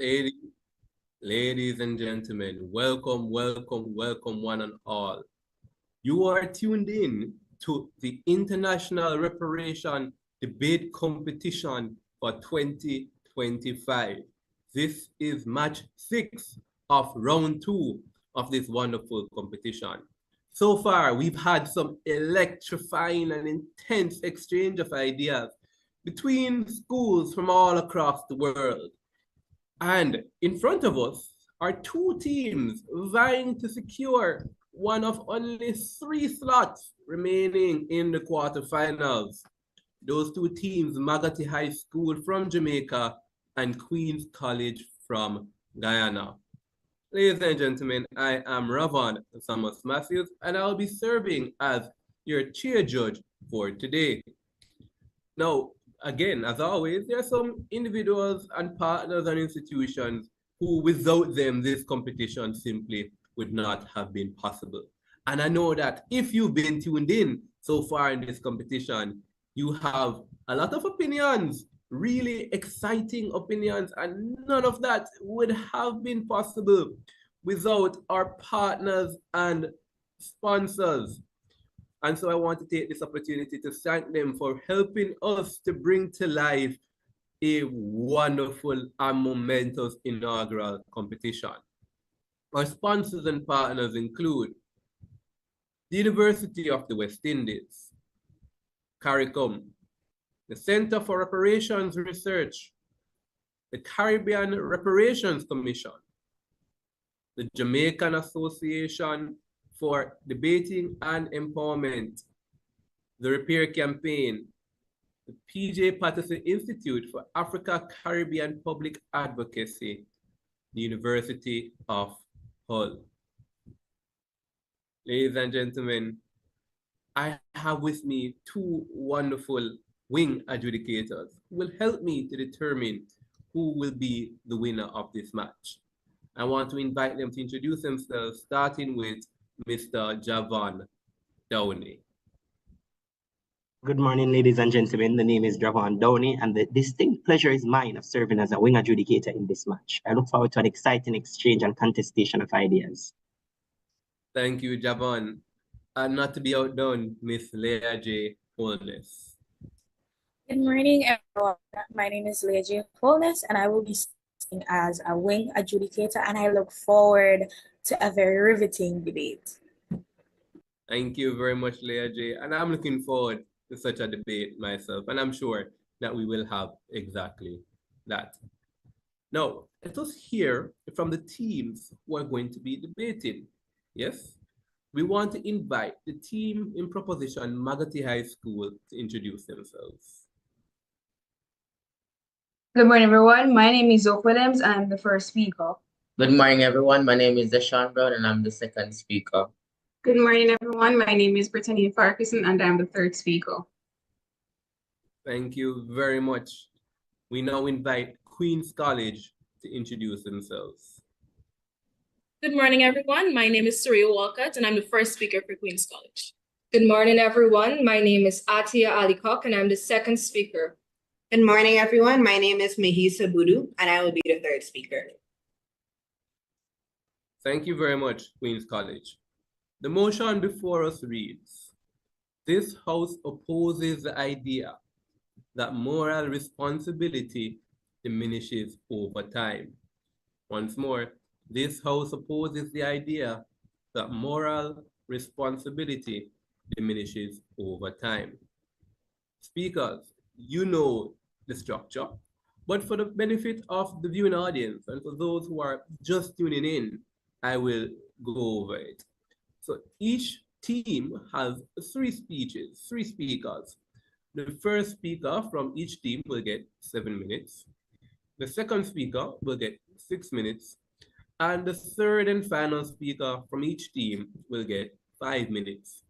Ladies, ladies and gentlemen, welcome, welcome, welcome one and all. You are tuned in to the International Reparation Debate Competition for 2025. This is match 6 of round 2 of this wonderful competition. So far, we've had some electrifying and intense exchange of ideas between schools from all across the world. And in front of us are two teams vying to secure one of only 3 slots remaining in the quarterfinals. Those two teams, Maggoty High School from Jamaica and Queen's College from Guyana. Ladies and gentlemen, I am Ravon Thomas Matthews, and I'll be serving as your chair judge for today. Now, again, as always, there are some individuals and partners and institutions who, without them, this competition simply would not have been possible. And I know that if you've been tuned in so far in this competition, you have a lot of opinions, really exciting opinions, and none of that would have been possible without our partners and sponsors. And so I want to take this opportunity to thank them for helping us to bring to life a wonderful and momentous inaugural competition. Our sponsors and partners include the University of the West Indies, CARICOM, the Center for Reparations Research, the Caribbean Reparations Commission, the Jamaican Association for Debating and Empowerment, the Repair Campaign, the P.J. Patterson Institute for Africa Caribbean Public Advocacy, the University of Hull. Ladies and gentlemen, I have with me two wonderful wing adjudicators who will help me to determine who will be the winner of this match. I want to invite them to introduce themselves, starting with Mr. Javon Downey. Good morning, ladies and gentlemen. The name is Javon Downey, and the distinct pleasure is mine of serving as a wing adjudicator in this match. I look forward to an exciting exchange and contestation of ideas. Thank you, Javon. And not to be outdone, Miss Leah J. Holness. Good morning, everyone. My name is Leah J. Holness, and I will be serving as a wing adjudicator, and I look forward to a very riveting debate. Thank you very much, Leah J. And I'm looking forward to such a debate myself, and I'm sure that we will have exactly that. Now, let us hear from the teams who are going to be debating. Yes, we want to invite the team in proposition, Maggoty High School, to introduce themselves. Good morning, everyone. My name is Zoe Williams, and I'm the first speaker. Good morning, everyone. My name is Deshaun Brown, and I'm the second speaker. Good morning, everyone. My name is Brittany Farquharson, and I'm the third speaker. Thank you very much. We now invite Queen's College to introduce themselves. Good morning, everyone. My name is Surya Walcott, and I'm the first speaker for Queen's College. Good morning, everyone. My name is Atia Alikok, and I'm the second speaker. Good morning, everyone. My name is Mahisa Budu, and I will be the third speaker. Thank you very much, Queen's College. The motion before us reads, this House opposes the idea that moral responsibility diminishes over time. Once more, this House opposes the idea that moral responsibility diminishes over time. Speakers, you know the structure, but for the benefit of the viewing audience and for those who are just tuning in, I will go over it. So each team has 3 speeches, 3 speakers. The first speaker from each team will get 7 minutes. The second speaker will get 6 minutes. And the third and final speaker from each team will get 5 minutes.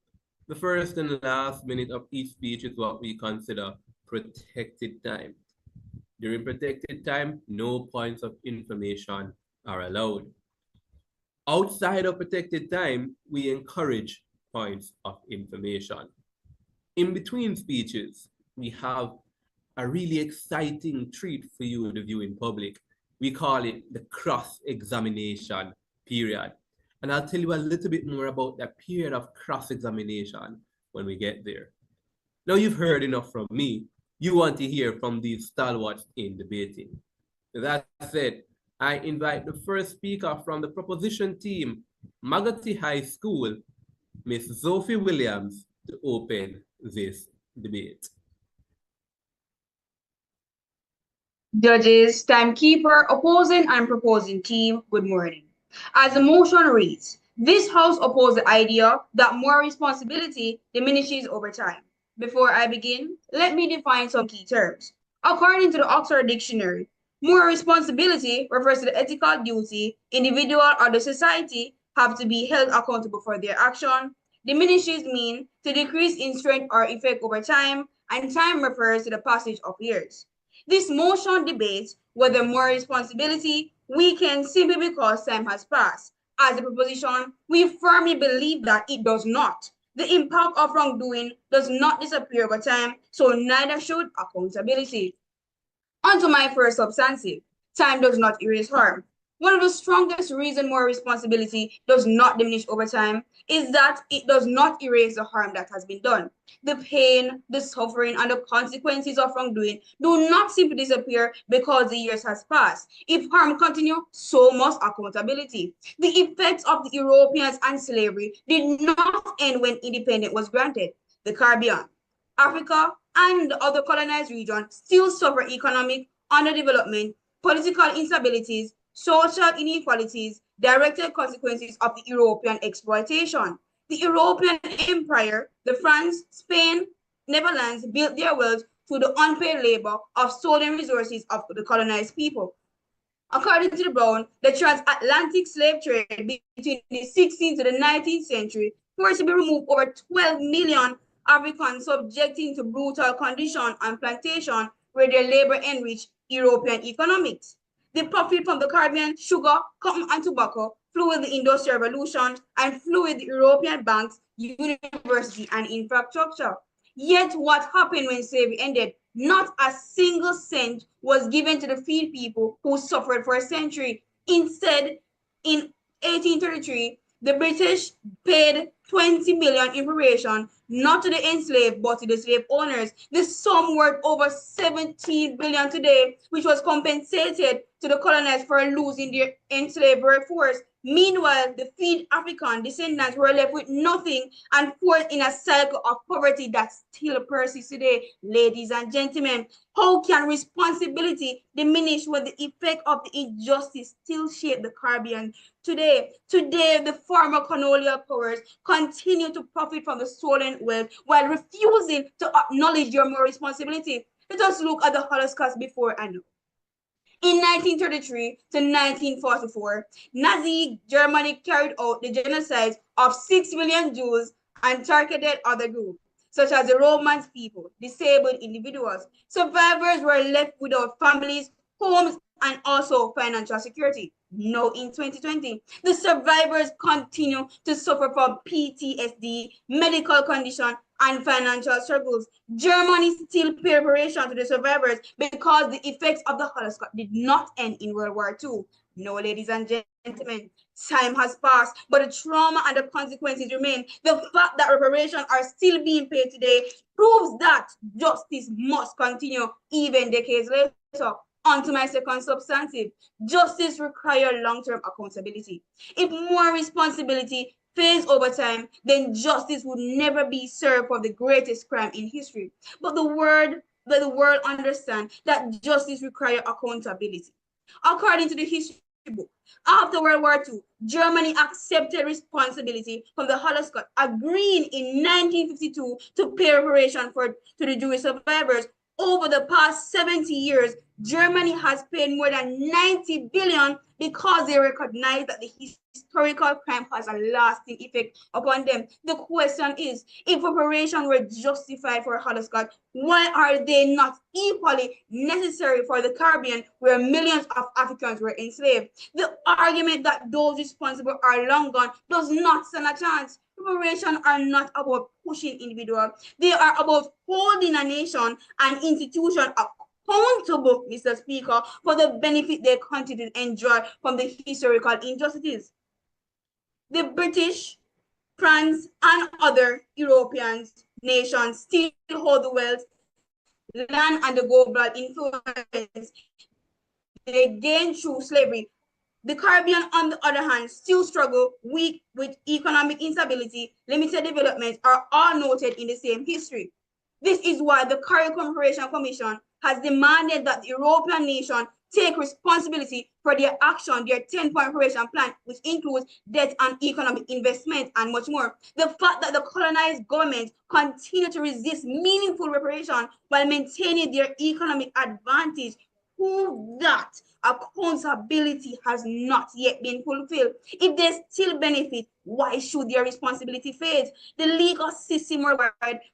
The first and last minute of each speech is what we consider protected time. During protected time, no points of information are allowed. Outside of protected time, we encourage points of information. In between speeches, we have a really exciting treat for you, the viewing public. We call it the cross-examination period. And I'll tell you a little bit more about that period of cross-examination when we get there. Now you've heard enough from me. You want to hear from these stalwarts in debating. With that said, I invite the first speaker from the proposition team, Maggoty High School, Miss Sophie Williams, to open this debate. Judges, timekeeper, opposing and proposing team, good morning. As the motion reads, this House opposes the idea that more responsibility diminishes over time. Before I begin, let me define some key terms. According to the Oxford Dictionary, more responsibility refers to the ethical duty individual or the society have to be held accountable for their action. Diminishes mean to decrease in strength or effect over time, and time refers to the passage of years. This motion debates whether more responsibility weakens simply because time has passed. As a proposition, we firmly believe that it does not. The impact of wrongdoing does not disappear over time, so neither should accountability. On to my first substantive. Time does not erase harm. One of the strongest reasons more responsibility does not diminish over time is that it does not erase the harm that has been done. The pain, the suffering, and the consequences of wrongdoing do not simply disappear because the years has passed. If harm continues, so must accountability. The effects of the Europeans and slavery did not end when independence was granted. The Caribbean, Africa, and the other colonized regions still suffer economic underdevelopment, political instabilities, social inequalities, directed consequences of the European exploitation. The European empire, the France, Spain, Netherlands built their wealth through the unpaid labor of stolen resources of the colonized people. According to the Brown, the transatlantic slave trade between the 16th to the 19th century forcibly removed over 12 million Africans, subjecting to brutal conditions on plantation where their labor enriched European economics. The profit from the Caribbean, sugar, cotton, and tobacco flew with the Industrial Revolution and flew with the European banks, university, and infrastructure. Yet what happened when slavery ended? Not a single cent was given to the freed people who suffered for a century. Instead, in 1833, the British paid 20 million in reparation, not to the enslaved, but to the slave owners. The sum worth over 17 billion today, which was compensated to the colonized for losing their enslaved workforce. Meanwhile, the freed African descendants were left with nothing and forced in a cycle of poverty that still persists today. Ladies and gentlemen, how can responsibility diminish when the effect of the injustice still shape the Caribbean today? Today, the former colonial powers continue to profit from the stolen wealth while refusing to acknowledge their moral responsibility. Let us look at the Holocaust before and now. In 1933 to 1944, Nazi Germany carried out the genocide of 6 million Jews and targeted other groups, such as the Romance people, disabled individuals. Survivors were left without families, homes, and also financial security. Now in 2020, the survivors continue to suffer from PTSD, medical condition, and financial struggles. Germany still pay reparation to the survivors because the effects of the Holocaust did not end in World War II. No, ladies and gentlemen, time has passed, but the trauma and the consequences remain. The fact that reparations are still being paid today proves that justice must continue even decades later. On to my second substantive. Justice requires long-term accountability. If more responsibility fades over time, then justice would never be served for the greatest crime in history. But the world understands that justice requires accountability. According to the history book, after World War II, Germany accepted responsibility from the Holocaust, agreeing in 1952 to pay reparation to the Jewish survivors. Over the past 70 years, Germany has paid more than 90 billion because they recognize that the historical crime has a lasting effect upon them. The question is, if reparations were justified for Holocaust, why are they not equally necessary for the Caribbean, where millions of Africans were enslaved? The argument that those responsible are long gone does not stand a chance. Reparations are not about pushing individuals. They are about holding a nation and institution accountable, Mr. Speaker, for the benefit their country did enjoy from the historical injustices. The British, France, and other European nations still hold the wealth, land, and the global influence they gained through slavery. The Caribbean, on the other hand, still struggle with economic instability, limited development, are all noted in the same history. This is why the Caribbean Reparation Commission has demanded that the European nation take responsibility for their action, their 10-point reparation plan, which includes debt and economic investment and much more. The fact that the colonized government continue to resist meaningful reparation while maintaining their economic advantage prove that accountability has not yet been fulfilled. If they still benefit, why should their responsibility fade? The legal system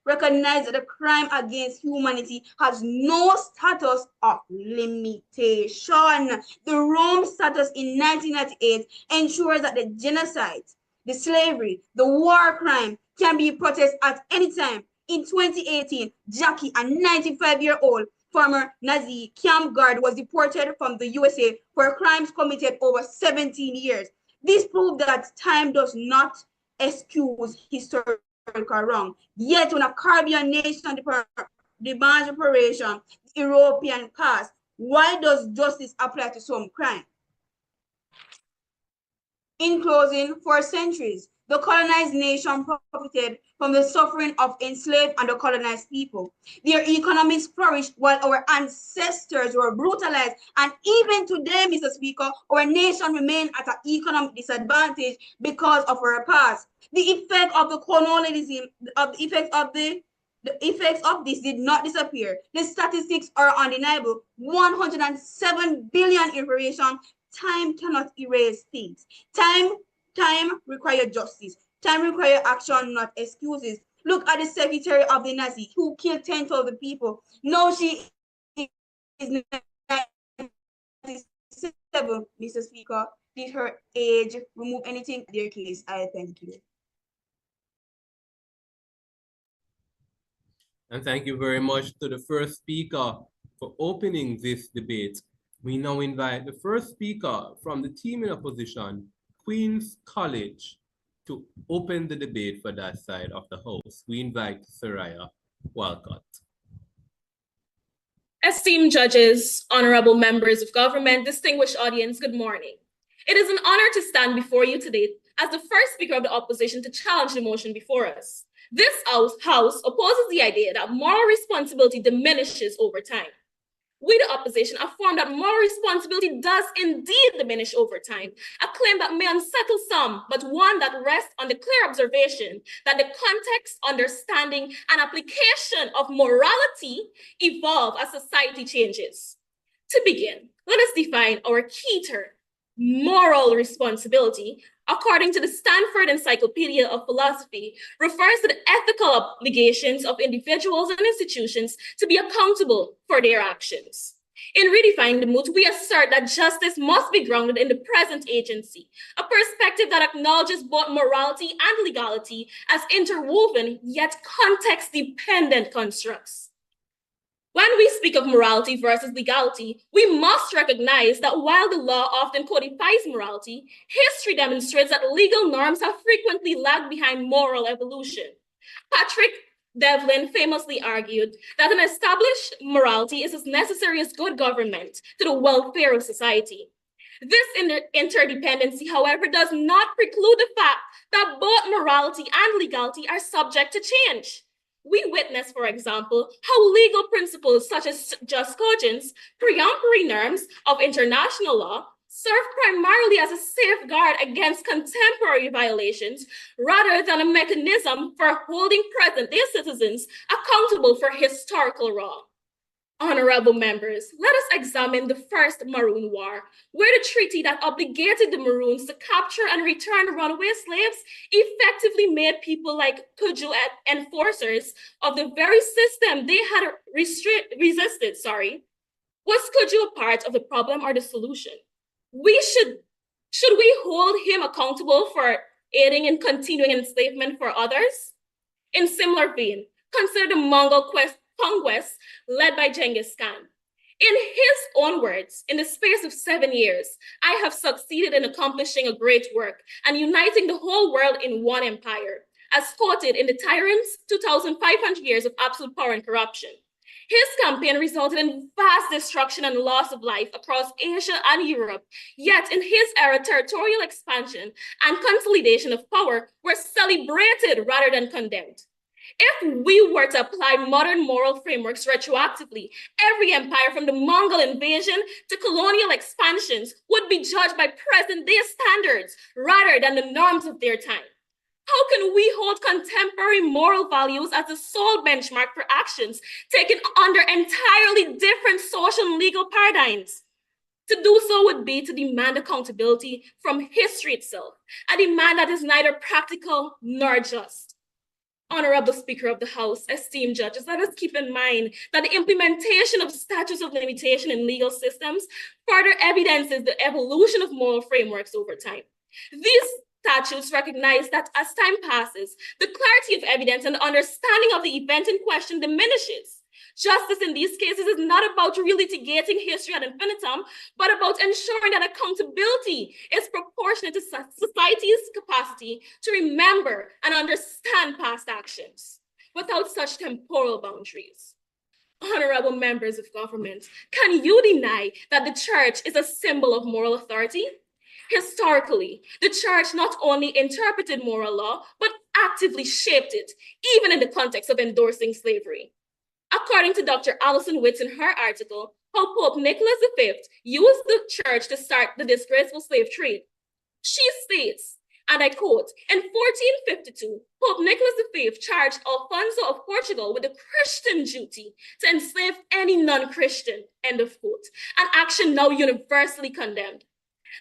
recognizes that the crime against humanity has no status of limitation. The Rome Statute in 1998 ensures that the genocide, the slavery, the war crime can be protested at any time. In 2018, Jackie, a 95-year-old former Nazi camp guard, was deported from the USA for crimes committed over 17 years. This proves that time does not excuse historical wrong. Yet when a Caribbean nation demands reparation, European past, why does justice apply to some crime? In closing, for centuries, the colonized nation profited from the suffering of enslaved and the colonized people. Their economics flourished while our ancestors were brutalized. And even today, Mr. Speaker, our nation remains at an economic disadvantage because of our past. The effect of the colonialism, the effects of this did not disappear. The statistics are undeniable. 107 billion in reparation. Time cannot erase things. Time requires justice. Time requires action, not excuses. Look at the secretary of the Nazi who killed 10,000 people. Now she is 97, Mr. Speaker. Did her age remove anything in their case? I thank you. And thank you very much to the first speaker for opening this debate. We now invite the first speaker from the team in opposition, Queen's College, to open the debate for that side of the House. We invite Soraya Walcott. Esteemed judges, honorable members of government, distinguished audience, good morning. It is an honor to stand before you today as the first speaker of the opposition to challenge the motion before us. This House opposes the idea that moral responsibility diminishes over time. We, the opposition, affirm that moral responsibility does indeed diminish over time, a claim that may unsettle some, but one that rests on the clear observation that the context, understanding, and application of morality evolve as society changes. To begin, let us define our key term, moral responsibility. According to the Stanford Encyclopedia of Philosophy, refers to the ethical obligations of individuals and institutions to be accountable for their actions. In redefining the moot, we assert that justice must be grounded in the present agency, a perspective that acknowledges both morality and legality as interwoven yet context-dependent constructs. When we speak of morality versus legality, we must recognize that while the law often codifies morality, history demonstrates that legal norms have frequently lagged behind moral evolution. Patrick Devlin famously argued that an established morality is as necessary as good government to the welfare of society. This interdependency, however, does not preclude the fact that both morality and legality are subject to change. We witness, for example, how legal principles such as just cogence, peremptory norms of international law, serve primarily as a safeguard against contemporary violations rather than a mechanism for holding present-day citizens accountable for historical wrong. Honorable members, let us examine the First Maroon War, where the treaty that obligated the Maroons to capture and return runaway slaves effectively made people like Kuju enforcers of the very system they had resisted. Was Kuju a part of the problem or the solution? Should we hold him accountable for aiding in continuing enslavement for others? In similar vein, consider the Mongol conquest led by Genghis Khan. In his own words, in the space of 7 years, I have succeeded in accomplishing a great work and uniting the whole world in one empire, as quoted in the tyrant's 2,500 years of absolute power and corruption. His campaign resulted in vast destruction and loss of life across Asia and Europe, yet in his era, territorial expansion and consolidation of power were celebrated rather than condemned. If we were to apply modern moral frameworks retroactively, every empire from the Mongol invasion to colonial expansions would be judged by present-day standards rather than the norms of their time. How can we hold contemporary moral values as the sole benchmark for actions taken under entirely different social and legal paradigms? To do so would be to demand accountability from history itself, a demand that is neither practical nor just. Honorable Speaker of the House, esteemed judges, let us keep in mind that the implementation of statutes of limitation in legal systems further evidences the evolution of moral frameworks over time. These statutes recognize that as time passes, the clarity of evidence and understanding of the event in question diminishes. Justice in these cases is not about relitigating history ad infinitum, but about ensuring that accountability is proportionate to society's capacity to remember and understand past actions without such temporal boundaries. Honorable members of government, can you deny that the church is a symbol of moral authority? Historically, the church not only interpreted moral law, but actively shaped it, even in the context of endorsing slavery. According to Dr. Alison Witts in her article, How Pope Nicholas V used the church to start the disgraceful slave trade, she states, and I quote, in 1452, Pope Nicholas V charged Alfonso of Portugal with the Christian duty to enslave any non-Christian, end of quote, an action now universally condemned.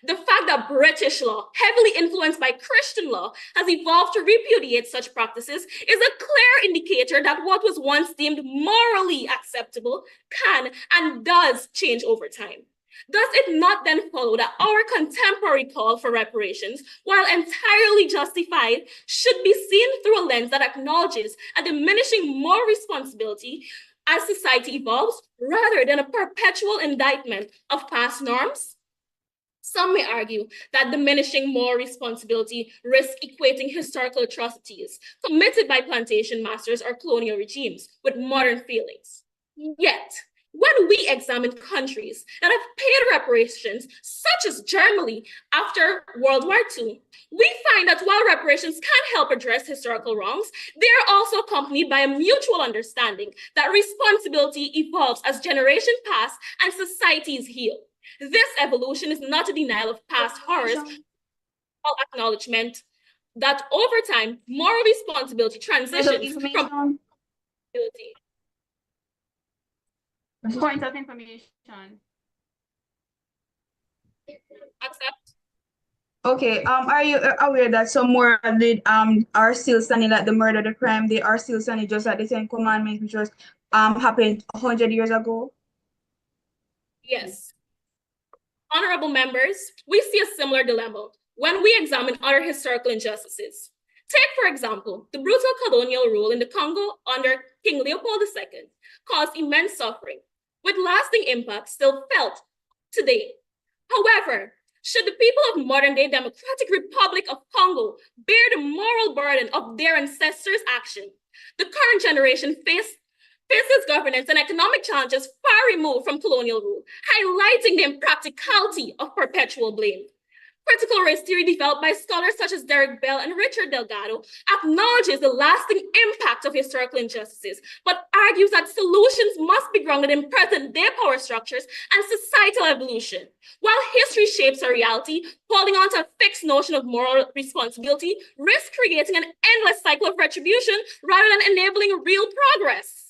The fact that British law, heavily influenced by Christian law, has evolved to repudiate such practices is a clear indicator that what was once deemed morally acceptable can and does change over time. Does it not then follow that our contemporary call for reparations, while entirely justified, should be seen through a lens that acknowledges a diminishing moral responsibility as society evolves, rather than a perpetual indictment of past norms? Some may argue that diminishing moral responsibility risks equating historical atrocities committed by plantation masters or colonial regimes with modern feelings. Yet, when we examine countries that have paid reparations, such as Germany after World War II, we find that while reparations can help address historical wrongs, they are also accompanied by a mutual understanding that responsibility evolves as generations pass and societies heal. This evolution is not a denial of past horrors, but acknowledgement that over time, moral responsibility transitions from responsibility. Point of information. Accept. Okay, are you aware that some more are still standing at the murder, the crime, they are still standing just at the Ten Commandments, which was happened 100 years ago? Yes. Honorable members, we see a similar dilemma when we examine other historical injustices. Take, for example, the brutal colonial rule in the Congo under King Leopold II caused immense suffering, with lasting impact still felt today. However, should the people of modern-day Democratic Republic of Congo bear the moral burden of their ancestors' action, the current generation faces governance and economic challenges far removed from colonial rule, highlighting the impracticality of perpetual blame. Critical race theory developed by scholars such as Derek Bell and Richard Delgado acknowledges the lasting impact of historical injustices, but argues that solutions must be grounded in present-day power structures and societal evolution. While history shapes our reality, holding on to a fixed notion of moral responsibility risks creating an endless cycle of retribution rather than enabling real progress.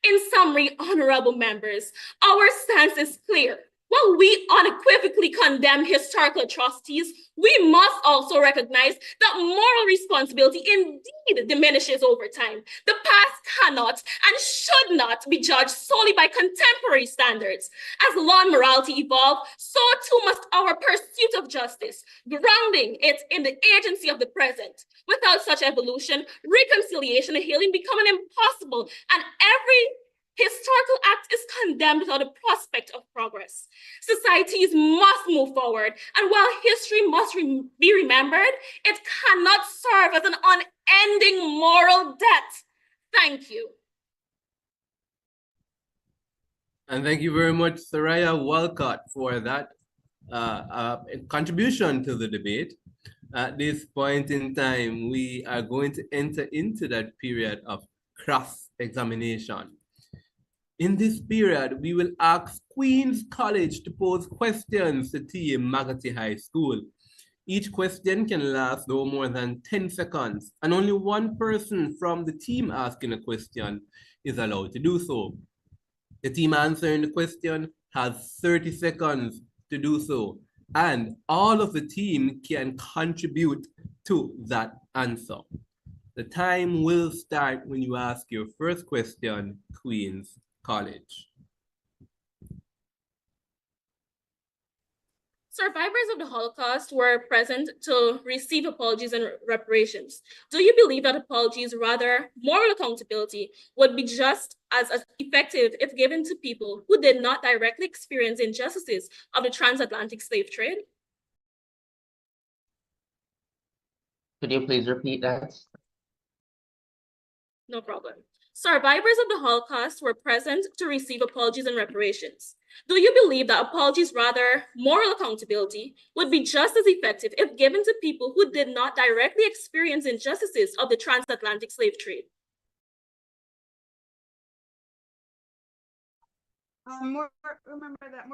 In summary, honorable members, our stance is clear. While we unequivocally condemn historical atrocities, we must also recognize that moral responsibility indeed diminishes over time. The past cannot and should not be judged solely by contemporary standards. As law and morality evolve, so too must our pursuit of justice, grounding it in the agency of the present. Without such evolution, reconciliation and healing become impossible, and every Historical act is condemned without a prospect of progress. Societies must move forward, and while history must be remembered, it cannot serve as an unending moral debt. Thank you. And thank you very much, Saraya Walcott, for that contribution to the debate. At this point in time, we are going to enter into that period of cross-examination. In this period, we will ask Queen's College to pose questions to Team Maggoty High School. Each question can last no more than 10 seconds, and only one person from the team asking a question is allowed to do so. The team answering the question has 30 seconds to do so, and all of the team can contribute to that answer. The time will start when you ask your first question, Queen's College. Survivors of the Holocaust were present to receive apologies and reparations. Do you believe that apologies, rather moral accountability, would be just as effective if given to people who did not directly experience injustices of the transatlantic slave trade? Could you please repeat that? No problem. Survivors of the Holocaust were present to receive apologies and reparations. Do you believe that apologies, rather moral accountability, would be just as effective if given to people who did not directly experience injustices of the transatlantic slave trade? Remember that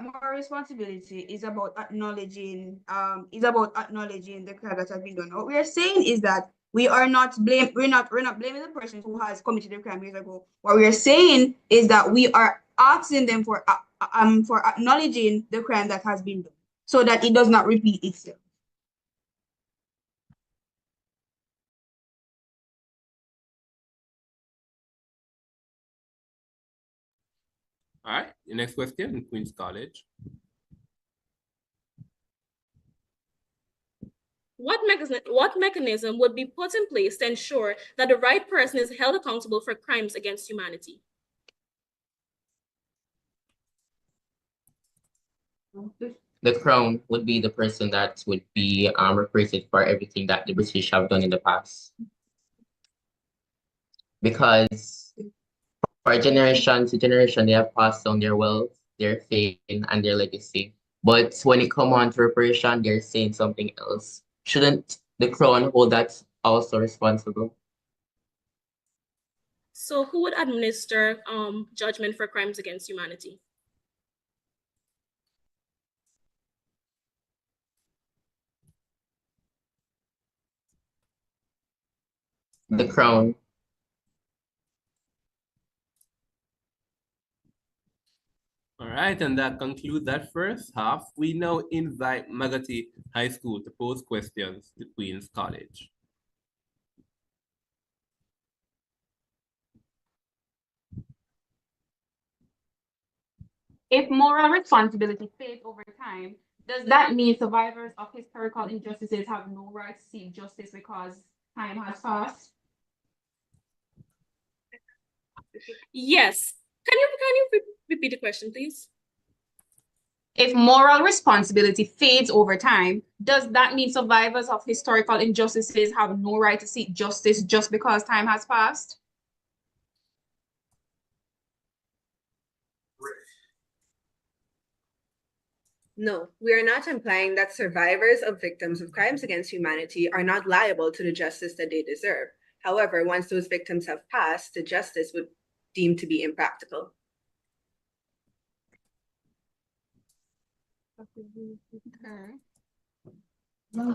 more responsibility is about acknowledging the crime that has been done. What we are saying is that we're not blaming the person who has committed the crime years ago. What we are saying is that we are asking them for acknowledging the crime that has been done, so that it does not repeat itself. All right, the next question in Queen's College. What mechanism would be put in place to ensure that the right person is held accountable for crimes against humanity? The Crown would be the person that would be reparated for everything that the British have done in the past. Because for generation to generation, they have passed on their wealth, their fame, and their legacy. But when it comes on to reparation, they're saying something else. Shouldn't the Crown hold that also responsible? So who would administer judgment for crimes against humanity? The Crown. All right, and that concludes that first half. We now invite Maggoty High School to pose questions to Queen's College. If moral responsibility fades over time, does that mean survivors of historical injustices have no right to seek justice because time has passed? Yes. Can you repeat the question, please? If moral responsibility fades over time, does that mean survivors of historical injustices have no right to seek justice just because time has passed? No, we are not implying that survivors of victims of crimes against humanity are not liable to the justice that they deserve. However, once those victims have passed, the justice would deem to be impractical.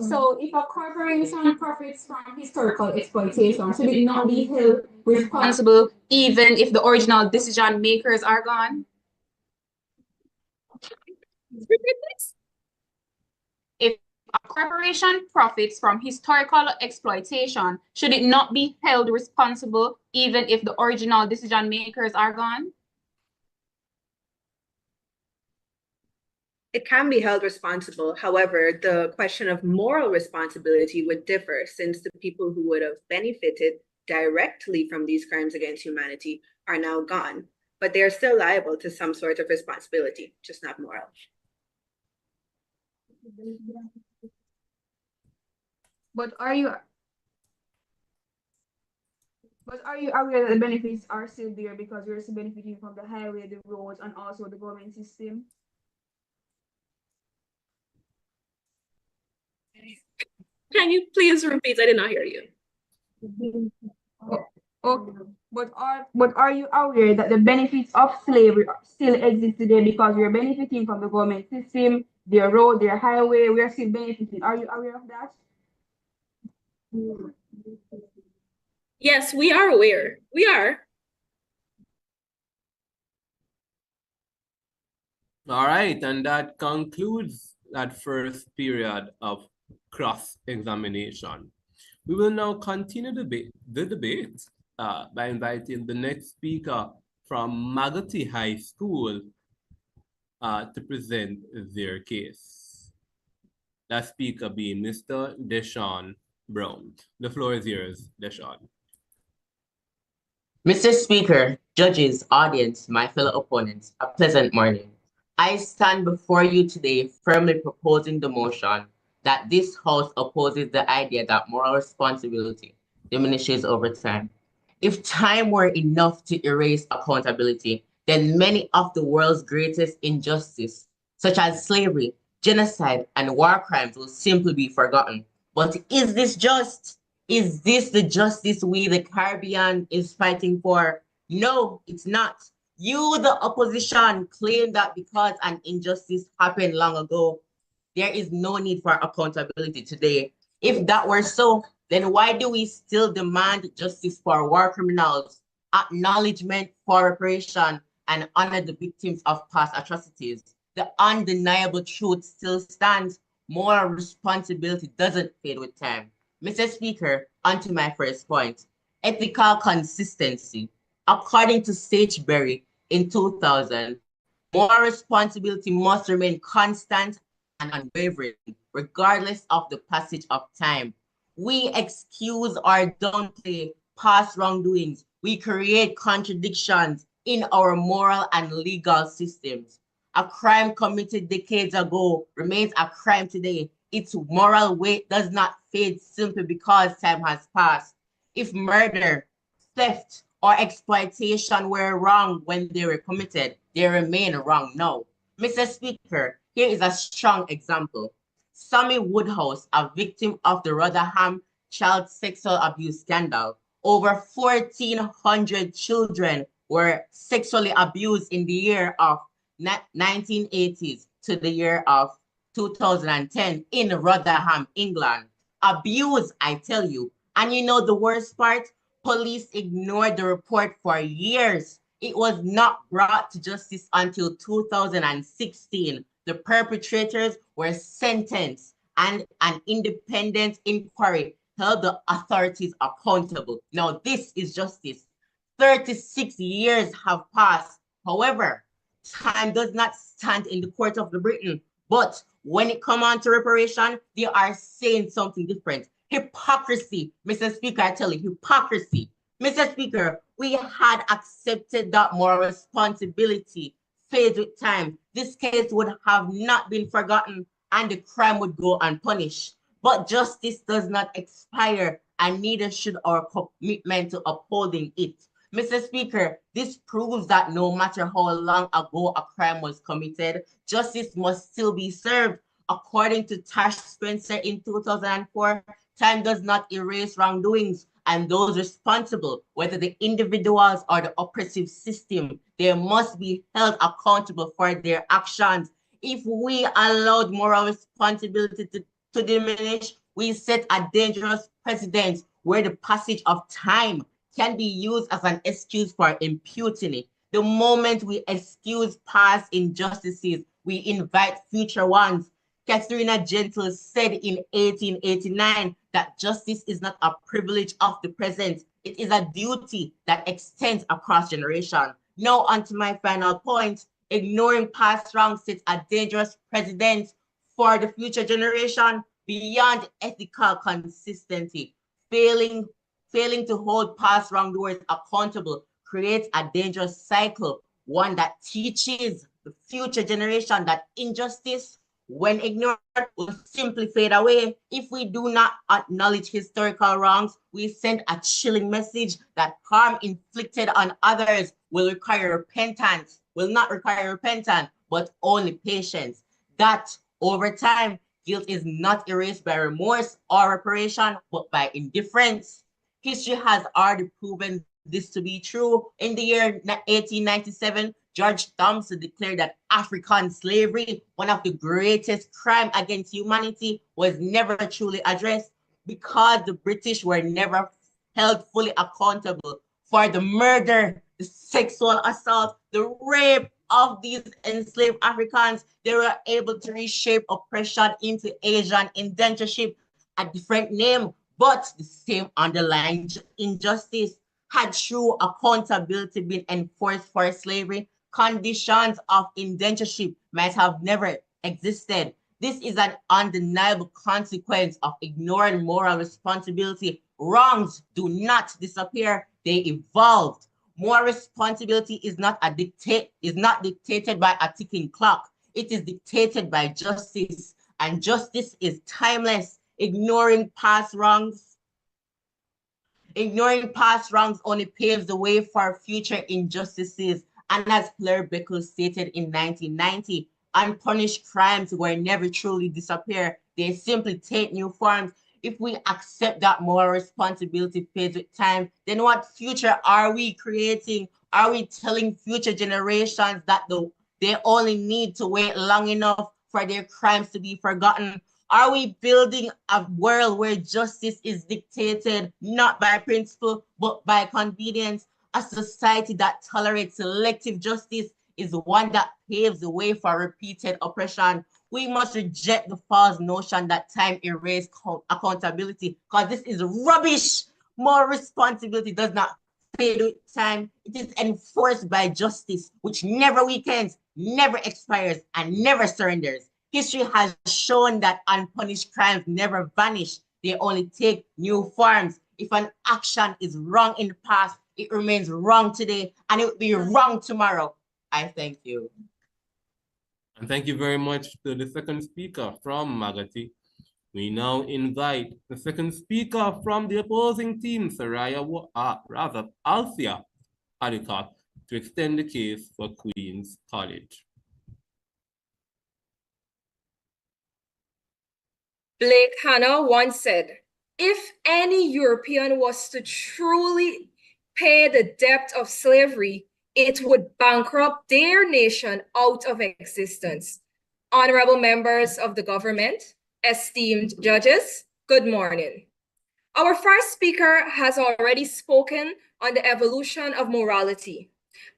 So if a corporation profits from historical exploitation, should it not be held responsible even if the original decision makers are gone? If a corporation profits from historical exploitation, should it not be held responsible even if the original decision makers are gone? It can be held responsible. However, the question of moral responsibility would differ, since the people who would have benefited directly from these crimes against humanity are now gone, but they are still liable to some sort of responsibility, just not moral. But are you aware that the benefits are still there because you're still benefiting from the highway, the roads, and also the government system? Can you please repeat? I did not hear you. Okay. But are you aware that the benefits of slavery still exist today because we're benefiting from the government system, their road, their highway, we're still benefiting. Are you aware of that? Yes, we are aware. We are. All right, and that concludes that first period of cross-examination. We will now continue the debate by inviting the next speaker from Maggoty High School to present their case. That speaker being Mr. Deshaun Brown. The floor is yours, Deshaun. Mr. Speaker, judges, audience, my fellow opponents, a pleasant morning. I stand before you today firmly proposing the motion that this House opposes the idea that moral responsibility diminishes over time. If time were enough to erase accountability, then many of the world's greatest injustices, such as slavery, genocide, and war crimes, will simply be forgotten. But is this just? Is this the justice we, the Caribbean, is fighting for? No, it's not. You, the opposition, claim that because an injustice happened long ago, there is no need for accountability today. If that were so, then why do we still demand justice for war criminals, acknowledgement for reparation, and honor the victims of past atrocities? The undeniable truth still stands. Moral responsibility doesn't fade with time. Mr. Speaker, on to my first point, ethical consistency. According to Sageberry in 2000, moral responsibility must remain constant and unwavering, regardless of the passage of time. We excuse or downplay past wrongdoings. We create contradictions in our moral and legal systems. A crime committed decades ago remains a crime today. Its moral weight does not fade simply because time has passed. If murder, theft, or exploitation were wrong when they were committed, they remain wrong now. Mr. Speaker, here is a strong example. Sammy Woodhouse, a victim of the Rotherham child sexual abuse scandal. Over 1,400 children were sexually abused in the year of 1980s to the year of 2010 in Rotherham, England. Abuse, I tell you. And you know the worst part? Police ignored the report for years. It was not brought to justice until 2016. The perpetrators were sentenced and an independent inquiry held the authorities accountable. Now this is justice. 36 years have passed. However, time does not stand in the court of the Britain. But when it comes on to reparation, they are saying something different. Hypocrisy. Mr. Speaker, I tell you, hypocrisy. Mr. Speaker, we had accepted that moral responsibility fades with time. This case would have not been forgotten and the crime would go unpunished. But justice does not expire and neither should our commitment to upholding it. Mr. Speaker, this proves that no matter how long ago a crime was committed, justice must still be served. According to Tash Spencer in 2004, time does not erase wrongdoings, and those responsible, whether the individuals or the oppressive system, they must be held accountable for their actions. If we allowed moral responsibility to diminish, we set a dangerous precedent where the passage of time can be used as an excuse for impunity. The moment we excuse past injustices, we invite future ones. Katharina Gentle said in 1889 that justice is not a privilege of the present. It is a duty that extends across generations. Now on to my final point. Ignoring past wrongs sets a dangerous precedent for the future generation beyond ethical consistency. Failing Failing to hold past wrongdoers accountable creates a dangerous cycle, one that teaches the future generation that injustice, when ignored, will simply fade away. If we do not acknowledge historical wrongs, we send a chilling message that harm inflicted on others will not require repentance, but only patience. That over time, guilt is not erased by remorse or reparation, but by indifference. History has already proven this to be true. In the year 1897, George Thompson declared that African slavery, one of the greatest crimes against humanity, was never truly addressed because the British were never held fully accountable for the murder, the sexual assault, the rape of these enslaved Africans. They were able to reshape oppression into Asian indentureship, a different name, but the same underlying injustice. Had true accountability been enforced for slavery, conditions of indentureship might have never existed. This is an undeniable consequence of ignoring moral responsibility. Wrongs do not disappear, they evolved. Moral responsibility is not dictated by a ticking clock. It is dictated by justice, and justice is timeless. Ignoring past wrongs only paves the way for future injustices. And as Claire Beckles stated in 1990, unpunished crimes will never truly disappear. They simply take new forms. If we accept that moral responsibility fades with time, then what future are we creating? Are we telling future generations that they only need to wait long enough for their crimes to be forgotten? Are we building a world where justice is dictated not by principle, but by convenience? A society that tolerates selective justice is one that paves the way for repeated oppression. We must reject the false notion that time erases accountability, because this is rubbish. More responsibility does not fade with time. It is enforced by justice, which never weakens, never expires, and never surrenders. History has shown that unpunished crimes never vanish. They only take new forms. If an action is wrong in the past, it remains wrong today, and it will be wrong tomorrow. I thank you. And thank you very much to the second speaker from Maggoty. We now invite the second speaker from the opposing team, Althea Alicott, to extend the case for Queen's College. Blake Hanna once said, if any European was to truly pay the debt of slavery, it would bankrupt their nation out of existence. Honorable members of the government, esteemed judges, good morning. Our first speaker has already spoken on the evolution of morality.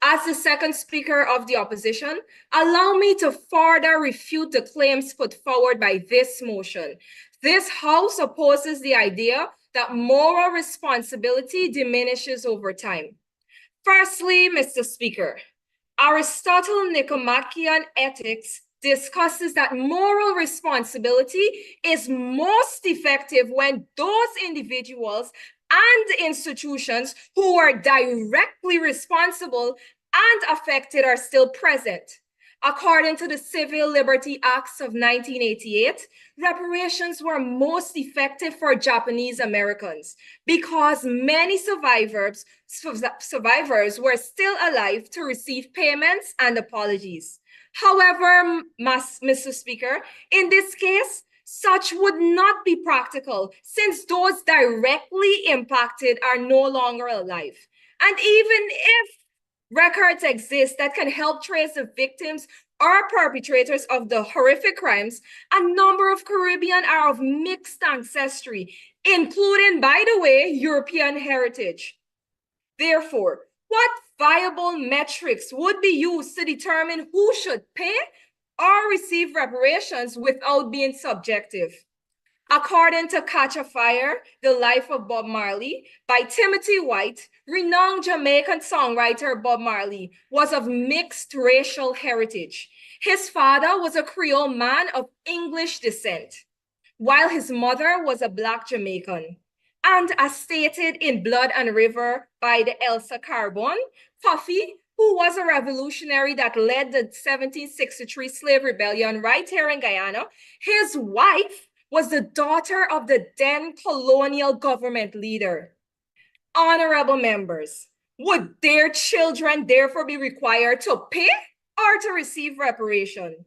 As the second speaker of the opposition, allow me to further refute the claims put forward by this motion. This House opposes the idea that moral responsibility diminishes over time. Firstly, Mr. Speaker, Aristotle Nicomachean Ethics discusses that moral responsibility is most effective when those individuals and institutions who are directly responsible and affected are still present. According to the Civil Liberty Acts of 1988, reparations were most effective for Japanese Americans because many survivors were still alive to receive payments and apologies. However, Mr. Speaker, in this case, such would not be practical since those directly impacted are no longer alive. And even if records exist that can help trace the victims or perpetrators of the horrific crimes, a number of Caribbean are of mixed ancestry, including, by the way, European heritage. Therefore, what viable metrics would be used to determine who should pay or receive reparations without being subjective? According to Catch a Fire, The Life of Bob Marley by Timothy White, renowned Jamaican songwriter Bob Marley was of mixed racial heritage. His father was a Creole man of English descent, while his mother was a Black Jamaican. And as stated in Blood and River by the Elsa Carbon, Puffy, who was a revolutionary that led the 1763 slave rebellion right here in Guyana, his wife was the daughter of the then colonial government leader. Honorable members, would their children therefore be required to pay or to receive reparation?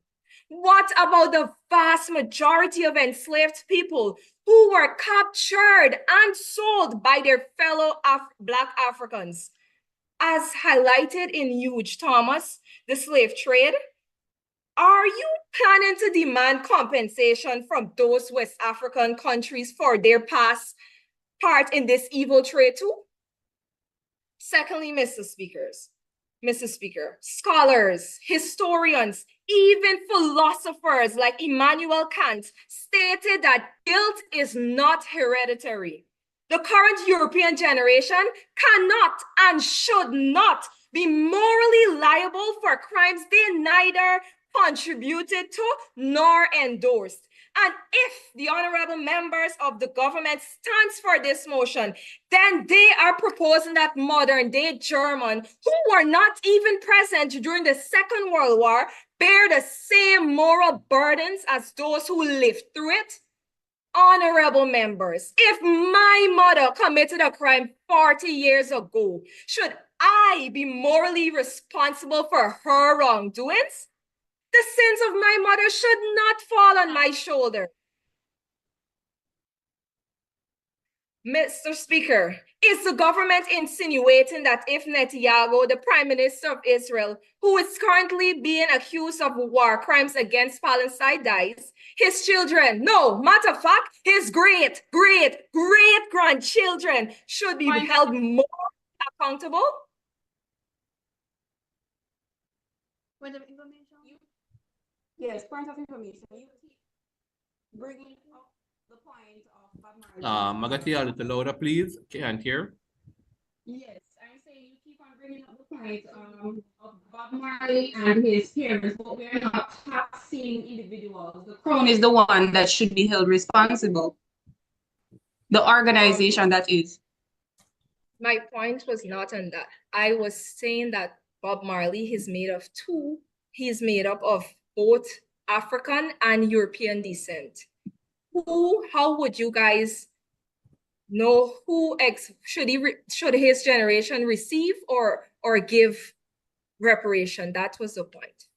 What about the vast majority of enslaved people who were captured and sold by their fellow Black Africans? As highlighted in Huge Thomas, The Slave Trade, are you planning to demand compensation from those West African countries for their past part in this evil trade too? Secondly, Mr. Speaker, scholars, historians, even philosophers like Immanuel Kant stated that guilt is not hereditary. The current European generation cannot and should not be morally liable for crimes they neither contributed to nor endorsed. And if the honorable members of the government stands for this motion, then they are proposing that modern day Germans who were not even present during the Second World War bear the same moral burdens as those who lived through it. Honorable members, if my mother committed a crime 40 years ago, should I be morally responsible for her wrongdoings? The sins of my mother should not fall on my shoulder. Mr. Speaker, is the government insinuating that if Netanyahu, the Prime Minister of Israel, who is currently being accused of war crimes against Palestine, dies, his children, no, matter of fact, his great-grandchildren should be held more accountable? Point of information? Yes, point of information. You keep bringing up the point of Bob Marley. Maggoty, a little louder, please. Can't hear. Yes, I'm saying you keep on bringing up the point of Bob Marley and his parents, but we're not taxing individuals. The crown is the one that should be held responsible. The organization that is. My point was not on that. I was saying that Bob Marley is made of two. He's made up of both African and European descent. How would you guys know who should his generation receive or give reparation? That was the point.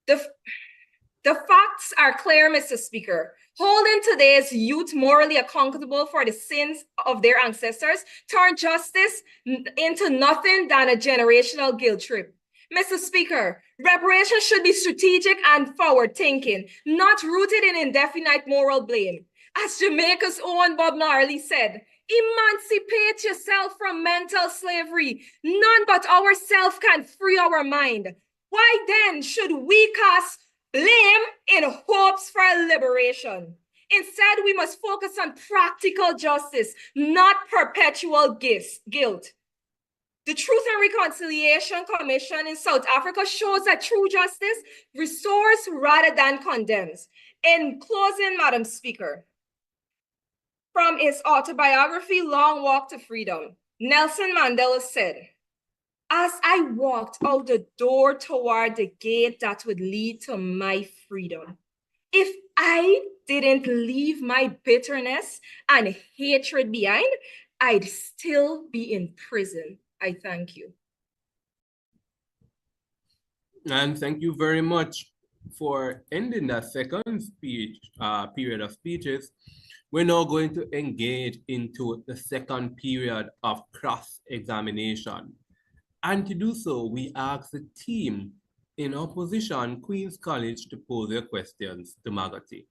The facts are clear, Mr. Speaker. Holding today's youth morally accountable for the sins of their ancestors turned justice into nothing than a generational guilt trip. Mr. Speaker, reparations should be strategic and forward-thinking, not rooted in indefinite moral blame. As Jamaica's own Bob Marley said, emancipate yourself from mental slavery. None but ourselves can free our mind. Why then should we cast blame in hopes for liberation? Instead, we must focus on practical justice, not perpetual guilt. The Truth and Reconciliation Commission in South Africa shows that true justice restores rather than condemns. In closing, Madam Speaker, from his autobiography, Long Walk to Freedom, Nelson Mandela said, "As I walked out the door toward the gate that would lead to my freedom, if I didn't leave my bitterness and hatred behind, I'd still be in prison." I thank you. And thank you very much for ending that second speech, period of speeches. We're now going to engage into the second period of cross-examination. And to do so, we ask the team in opposition, Queen's College, to pose their questions to Maggoty.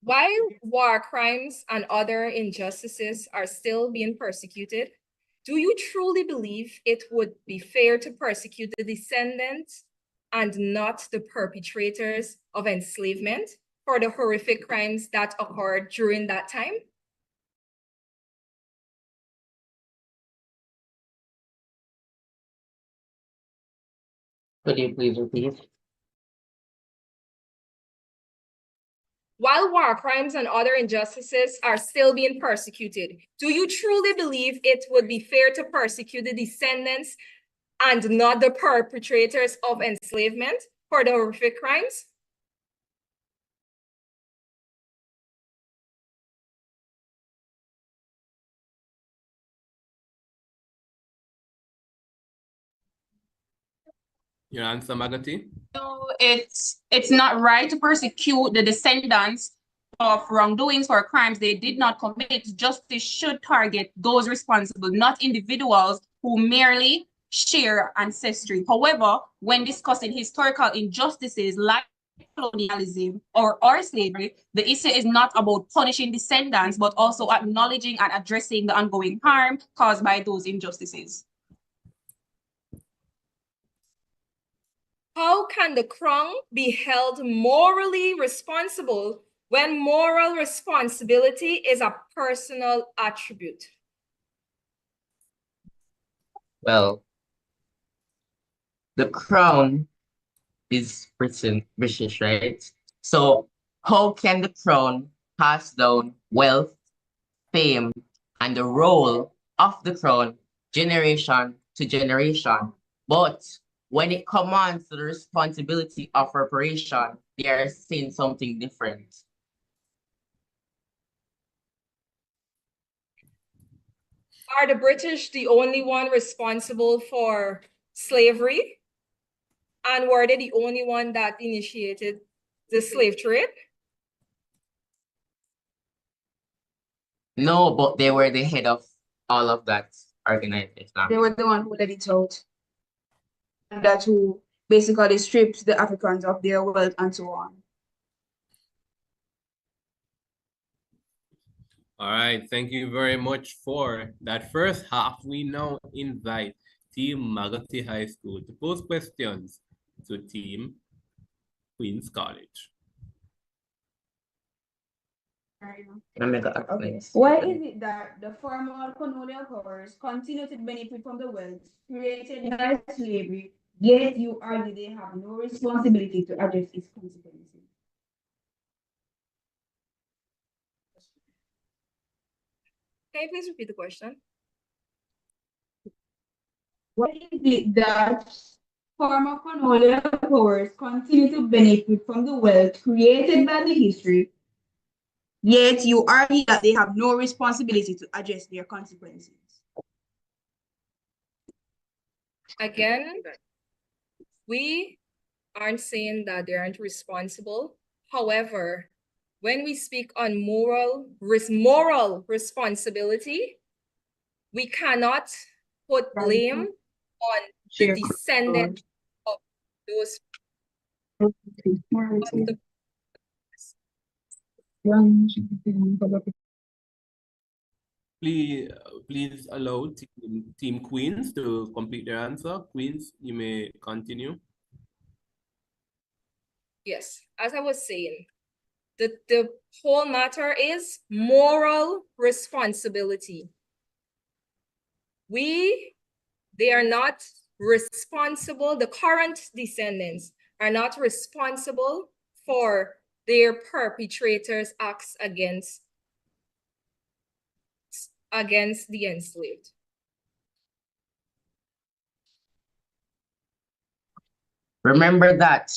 While war crimes and other injustices are still being persecuted, do you truly believe it would be fair to persecute the descendants and not the perpetrators of enslavement for the horrific crimes that occurred during that time? Could you please repeat? While war crimes and other injustices are still being persecuted, do you truly believe it would be fair to persecute the descendants and not the perpetrators of enslavement for the horrific crimes? Your answer, Maggoty? So it's not right to persecute the descendants of wrongdoings or crimes they did not commit. Justice should target those responsible, not individuals who merely share ancestry. However, when discussing historical injustices like colonialism or slavery, the issue is not about punishing descendants, but also acknowledging and addressing the ongoing harm caused by those injustices. How can the Crown be held morally responsible when moral responsibility is a personal attribute? Well, the crown is British, right? So how can the crown pass down wealth, fame, and the role of the crown generation to generation? But when it comes to the responsibility of reparation, they are saying something different. Are the British the only one responsible for slavery? And were they the only one that initiated the slave trade? No, but they were the head of all of that organization. They were the one who let it out. And that who basically stripped the Africans of their wealth and so on. All right, thank you very much for that first half. We now invite Team Maggoty High School to pose questions to Team Queen's College. Why is it that the former colonial powers continue to benefit from the wealth created by slavery, yet you argue they have no responsibility to address its consequences? Can you please repeat the question? Why is it that former colonial powers continue to benefit from the wealth created by the history, yet you argue that they have no responsibility to address their consequences? Again, we aren't saying that they aren't responsible. However, when we speak on moral responsibility, we cannot put blame on the descendants of those. Please allow team Queens to complete their answer. Queens, you may continue. Yes, as I was saying, the whole matter is moral responsibility. They are not responsible, the current descendants are not responsible for their perpetrators' acts against the enslaved. Remember that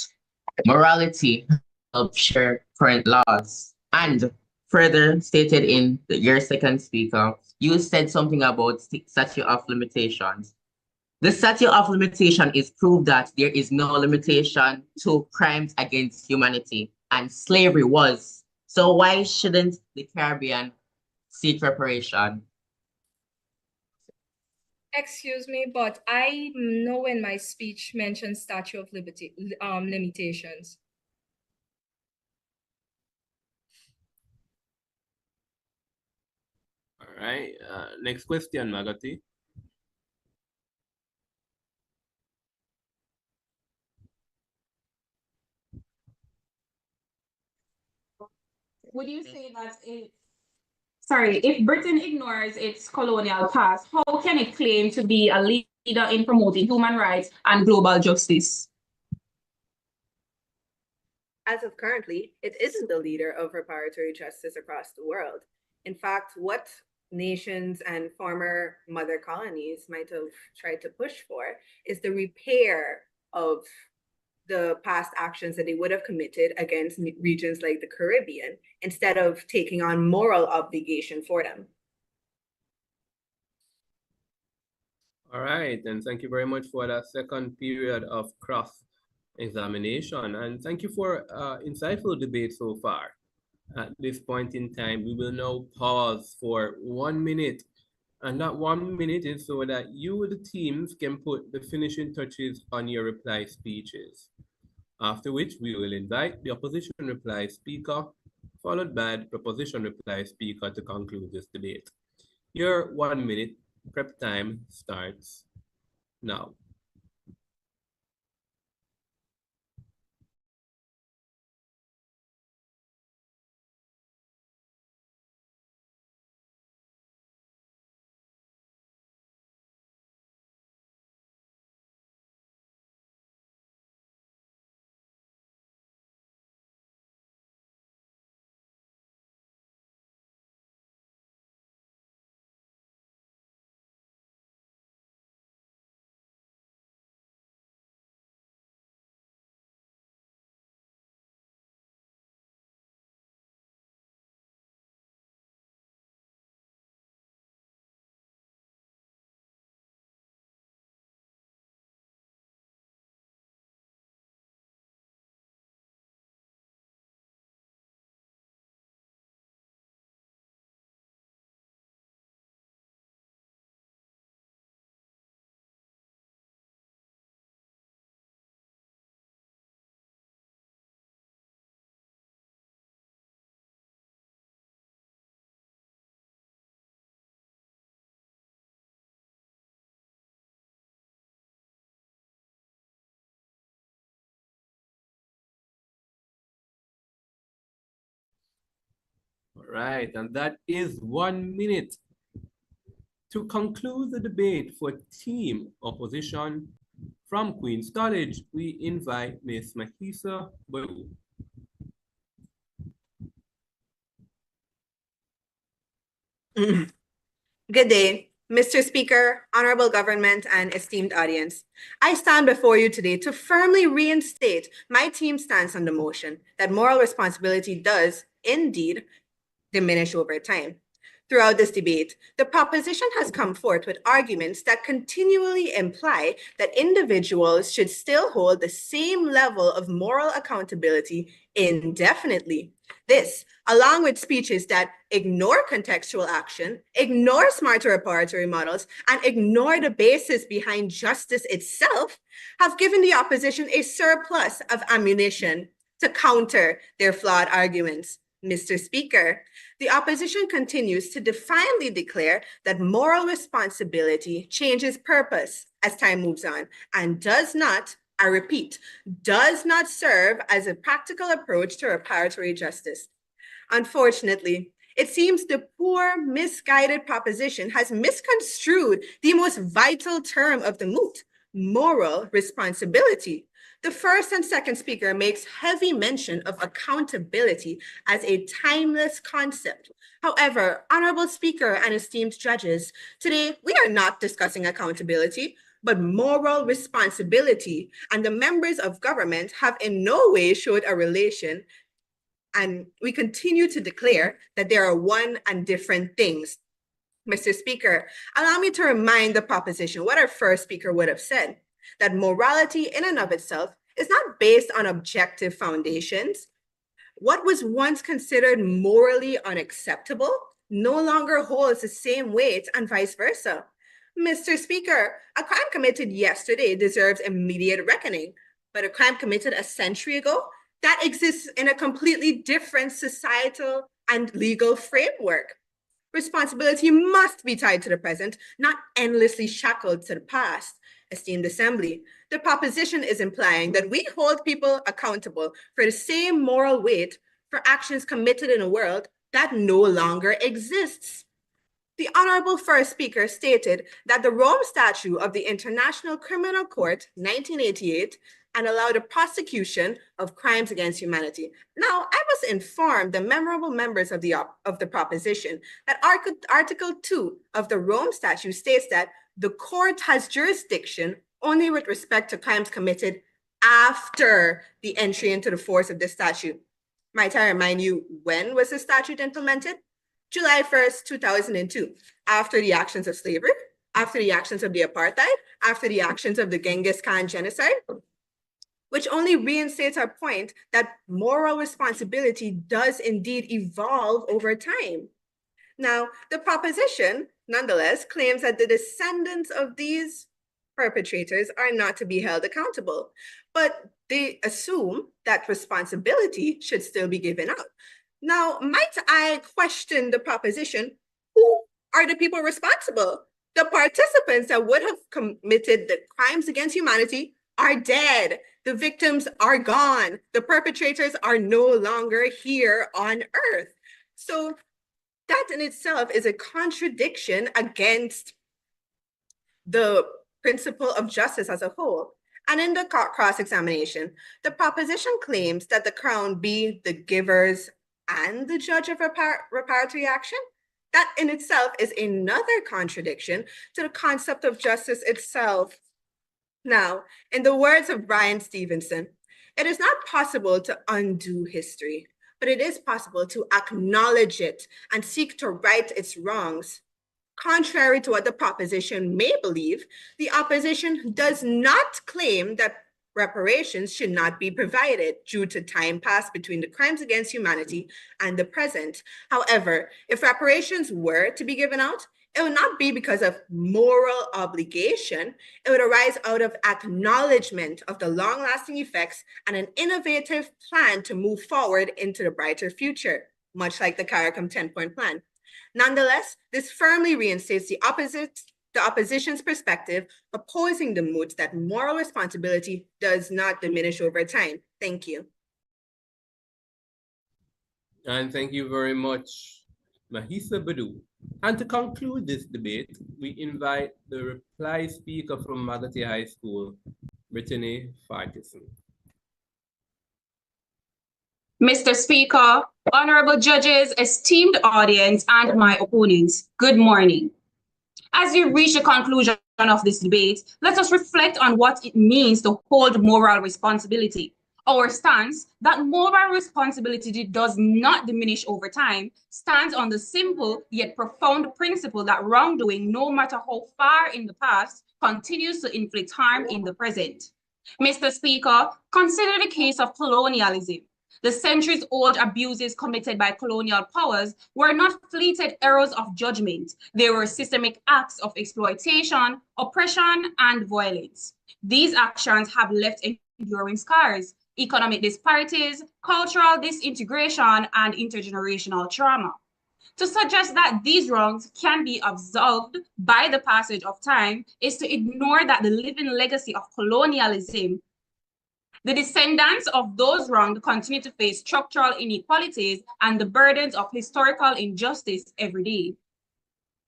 morality helps share current laws. And further stated in your second speaker, you said something about statute of limitations. The statute of limitation is proof that there is no limitation to crimes against humanity, and slavery was. So why shouldn't the Caribbean seek reparation? Excuse me, but I know in my speech mentioned statute of limitations. All right, next question, Maggoty. Would you say that if Britain ignores its colonial past, how can it claim to be a leader in promoting human rights and global justice? As of currently, it isn't the leader of reparatory justice across the world. In fact, what nations and former mother colonies might have tried to push for is the repair of the past actions that they would have committed against regions like the Caribbean, instead of taking on moral obligation for them. All right, and thank you very much for that second period of cross-examination, and thank you for insightful debate so far. At this point in time, we will now pause for 1 minute, and that 1 minute is so that you, the teams, can put the finishing touches on your reply speeches. After which, we will invite the opposition reply speaker, followed by the proposition reply speaker to conclude this debate. Your 1 minute prep time starts now. All right, and that is 1 minute. To conclude the debate for team opposition, from Queen's College, we invite Ms. Mahisa Baru. Good day, Mr. Speaker, honorable government, and esteemed audience. I stand before you today to firmly reinstate my team's stance on the motion that moral responsibility does indeed diminish over time. Throughout this debate, the proposition has come forth with arguments that continually imply that individuals should still hold the same level of moral accountability indefinitely. This, along with speeches that ignore contextual action, ignore smarter reparatory models, and ignore the basis behind justice itself, have given the opposition a surplus of ammunition to counter their flawed arguments. Mr. Speaker, the opposition continues to defiantly declare that moral responsibility changes purpose as time moves on and does not, I repeat, does not serve as a practical approach to reparatory justice. Unfortunately, it seems the poor, misguided proposition has misconstrued the most vital term of the moot, moral responsibility. The first and second speaker makes heavy mention of accountability as a timeless concept. However, honorable speaker and esteemed judges, today we are not discussing accountability, but moral responsibility, and the members of government have in no way showed a relation, and we continue to declare that they are one and different things. Mr. Speaker, allow me to remind the proposition what our first speaker would have said, that morality in and of itself is not based on objective foundations. What was once considered morally unacceptable no longer holds the same weight, and vice versa. Mr. Speaker, a crime committed yesterday deserves immediate reckoning, but a crime committed a century ago, that exists in a completely different societal and legal framework. Responsibility must be tied to the present, not endlessly shackled to the past. Esteemed Assembly, the proposition is implying that we hold people accountable for the same moral weight for actions committed in a world that no longer exists. The Honorable First Speaker stated that the Rome Statute of the International Criminal Court, 1988, and allowed the prosecution of crimes against humanity. Now, I was informed, the memorable members of the proposition, that Article 2 of the Rome Statute states that the court has jurisdiction only with respect to crimes committed after the entry into the force of the statute. Might I remind you, when was the statute implemented? July 1st, 2002, after the actions of slavery, after the actions of the apartheid, after the actions of the Genghis Khan genocide, which only reinstates our point that moral responsibility does indeed evolve over time. Now, the proposition, nonetheless, claims that the descendants of these perpetrators are not to be held accountable, but they assume that responsibility should still be given out. Now, might I question the proposition, who are the people responsible? The participants that would have committed the crimes against humanity are dead. The victims are gone. The perpetrators are no longer here on earth. So that in itself is a contradiction against the principle of justice as a whole. And in the cross-examination, the proposition claims that the Crown be the givers and the judge of reparatory action. That in itself is another contradiction to the concept of justice itself. Now, in the words of Brian Stevenson, it is not possible to undo history, but it is possible to acknowledge it and seek to right its wrongs. Contrary to what the proposition may believe, the opposition does not claim that reparations should not be provided due to time passed between the crimes against humanity and the present. However, if reparations were to be given out, it would not be because of moral obligation. It would arise out of acknowledgement of the long-lasting effects and an innovative plan to move forward into the brighter future, much like the CARICOM 10-point plan. Nonetheless, this firmly reinstates the opposition's perspective, opposing the moot that moral responsibility does not diminish over time. Thank you. And thank you very much, Mahisa Badu. And to conclude this debate, we invite the reply speaker from Maggoty High School, Brittany Farquharson. Mr. Speaker, honorable judges, esteemed audience, and my opponents, good morning. As we reach the conclusion of this debate, let us reflect on what it means to hold moral responsibility. Our stance that moral responsibility does not diminish over time stands on the simple yet profound principle that wrongdoing, no matter how far in the past, continues to inflict harm in the present. Mr. Speaker, consider the case of colonialism. The centuries-old abuses committed by colonial powers were not fleeted errors of judgment. They were systemic acts of exploitation, oppression, and violence. These actions have left enduring scars, economic disparities, cultural disintegration, and intergenerational trauma. To suggest that these wrongs can be absolved by the passage of time is to ignore that the living legacy of colonialism, the descendants of those wronged continue to face structural inequalities and the burdens of historical injustice every day.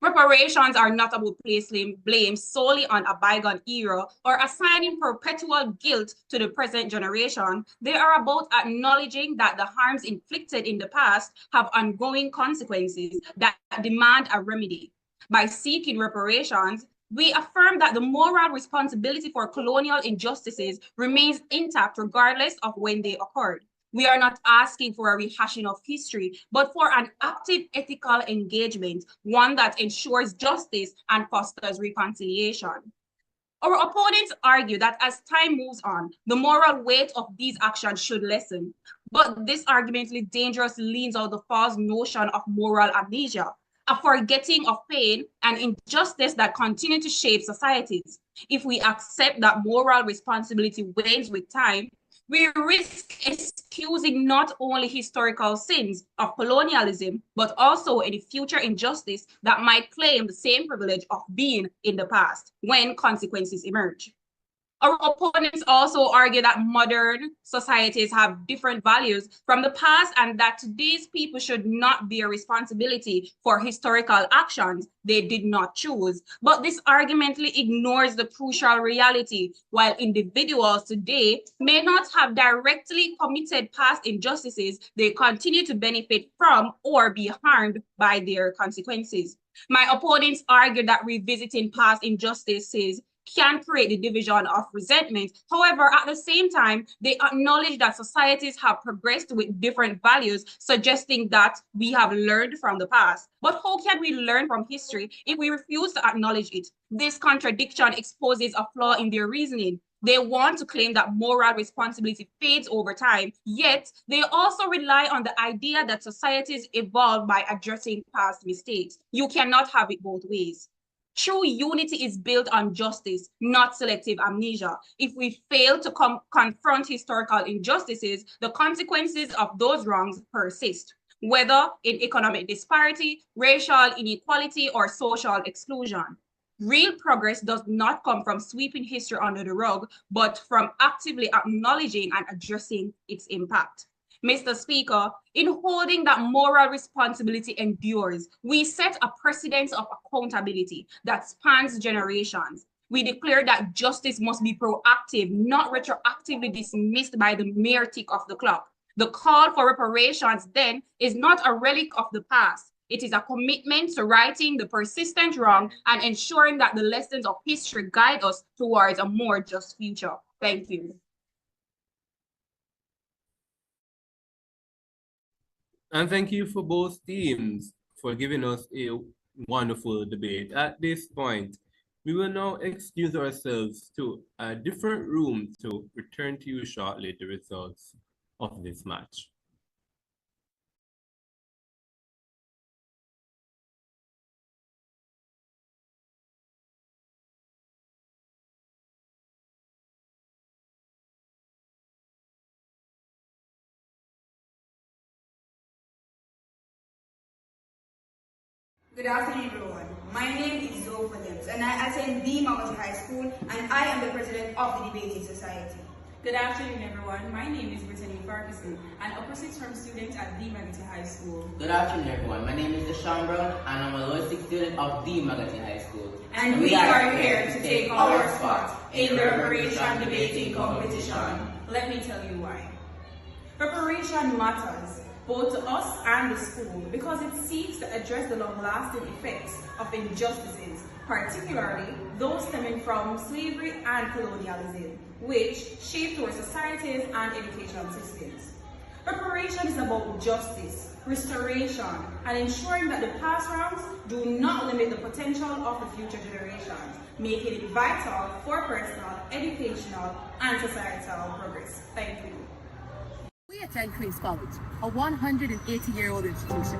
Reparations are not about placing blame solely on a bygone era or assigning perpetual guilt to the present generation. They are about acknowledging that the harms inflicted in the past have ongoing consequences that demand a remedy. By seeking reparations, we affirm that the moral responsibility for colonial injustices remains intact regardless of when they occurred. We are not asking for a rehashing of history, but for an active ethical engagement, one that ensures justice and fosters reconciliation. Our opponents argue that as time moves on, the moral weight of these actions should lessen. But this argument dangerously leans out the false notion of moral amnesia, a forgetting of pain and injustice that continue to shape societies. If we accept that moral responsibility wanes with time, we risk excusing not only historical sins of colonialism, but also any future injustice that might claim the same privilege of being in the past when consequences emerge. Our opponents also argue that modern societies have different values from the past and that today's people should not bear responsibility for historical actions they did not choose. But this argumentally ignores the crucial reality. While individuals today may not have directly committed past injustices, they continue to benefit from or be harmed by their consequences. My opponents argue that revisiting past injustices can create the division of resentment. However, at the same time, they acknowledge that societies have progressed with different values, suggesting that we have learned from the past. But how can we learn from history if we refuse to acknowledge it? This contradiction exposes a flaw in their reasoning. They want to claim that moral responsibility fades over time, yet they also rely on the idea that societies evolve by addressing past mistakes. You cannot have it both ways. True unity is built on justice, not selective amnesia. If we fail to confront historical injustices, the consequences of those wrongs persist, whether in economic disparity, racial inequality, or social exclusion. Real progress does not come from sweeping history under the rug, but from actively acknowledging and addressing its impact. Mr. Speaker, in holding that moral responsibility endures, we set a precedent of accountability that spans generations. We declare that justice must be proactive, not retroactively dismissed by the mere tick of the clock. The call for reparations, then, is not a relic of the past. It is a commitment to righting the persistent wrong and ensuring that the lessons of history guide us towards a more just future. Thank you. And thank you for both teams for giving us a wonderful debate. At this point, we will now excuse ourselves to a different room to return to you shortly the results of this match. Good afternoon, everyone. My name is Zoe Williams, and I attend the Maggoty High School, and I am the president of the Debating Society. Good afternoon, everyone. My name is Brittany Ferguson, an upper sixth term student at the Maggoty High School. Good afternoon, everyone. My name is Deshaun Brown, and I'm a lower sixth student of the Maggoty High School. And we are here to take our spot in the Reparation debating competition. Let me tell you why. Reparation matters, both to us and the school, because it seeks to address the long-lasting effects of injustices, particularly those stemming from slavery and colonialism, which shaped our societies and educational systems. Reparation is about justice, restoration, and ensuring that the past wrongs do not limit the potential of the future generations, making it vital for personal, educational, and societal progress. Thank you. We attend Queen's College, a 180-year-old institution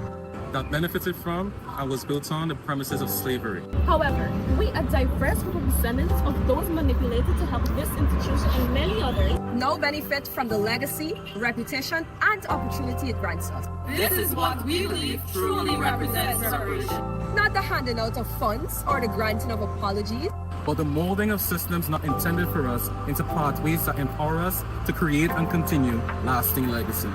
that benefited from and was built on the premises of slavery. However, we are diverse group of descendants of those manipulated to help this institution and many others now benefit from the legacy, reputation, and opportunity it grants us. This is what we believe truly represents reparation. Not the handing out of funds or the granting of apologies, but the molding of systems not intended for us into pathways that empower us to create and continue lasting legacy.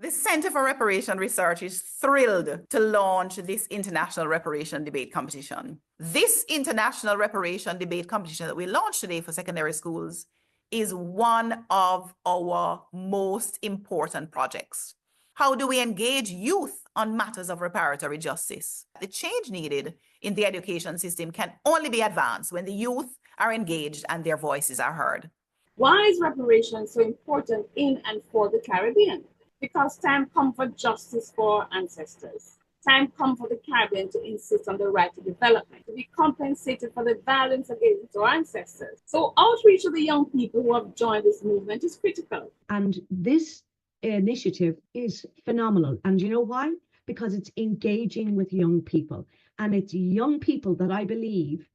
The Center for Reparation Research is thrilled to launch this International Reparation Debate Competition. This International Reparation Debate Competition that we launched today for secondary schools is one of our most important projects. How do we engage youth on matters of reparatory justice? The change needed in the education system can only be advanced when the youth are engaged and their voices are heard. Why is reparation so important in and for the Caribbean? Because time comes for justice for our ancestors. Time comes for the Caribbean to insist on the right to development, to be compensated for the violence against our ancestors. So outreach to the young people who have joined this movement is critical. And this initiative is phenomenal. And you know why? Because it's engaging with young people. And it's young people that I believe,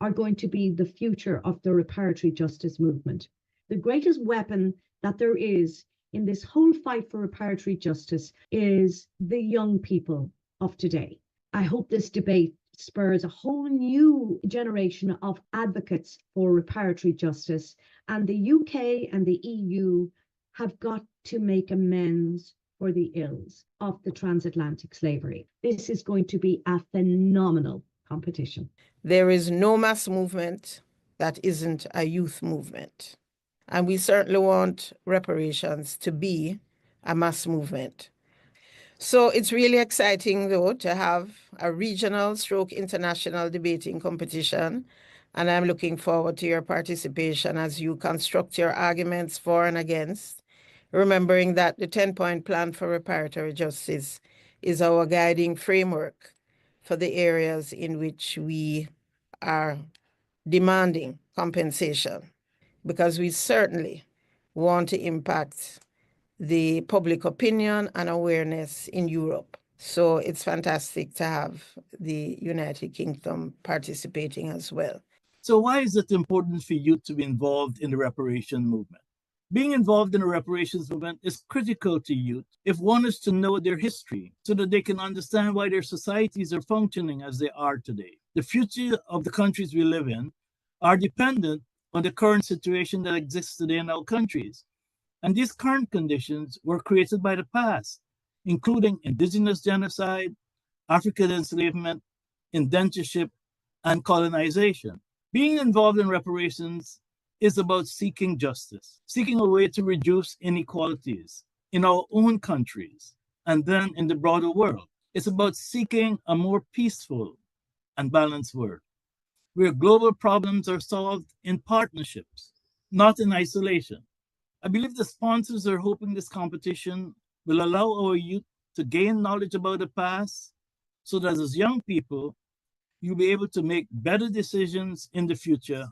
are going to be the future of the reparatory justice movement. The greatest weapon that there is in this whole fight for reparatory justice is the young people of today. I hope this debate spurs a whole new generation of advocates for reparatory justice. And the UK and the EU have got to make amends for the ills of the transatlantic slavery. This is going to be a phenomenal competition. There is no mass movement that isn't a youth movement. And we certainly want reparations to be a mass movement. So it's really exciting, though, to have a regional stroke international debating competition. And I'm looking forward to your participation as you construct your arguments for and against, remembering that the 10-point plan for reparatory justice is our guiding framework for the areas in which we are demanding compensation, because we certainly want to impact the public opinion and awareness in Europe. So it's fantastic to have the United Kingdom participating as well. So why is it important for youth to be involved in the reparation movement? Being involved in the reparations movement is critical to youth if one is to know their history so that they can understand why their societies are functioning as they are today. The future of the countries we live in are dependent on the current situation that exists today in our countries. And these current conditions were created by the past, including indigenous genocide, African enslavement, indentureship, and colonization. Being involved in reparations is about seeking justice, seeking a way to reduce inequalities in our own countries and then in the broader world. It's about seeking a more peaceful and balanced world, where global problems are solved in partnerships, not in isolation. I believe the sponsors are hoping this competition will allow our youth to gain knowledge about the past so that as young people, you'll be able to make better decisions in the future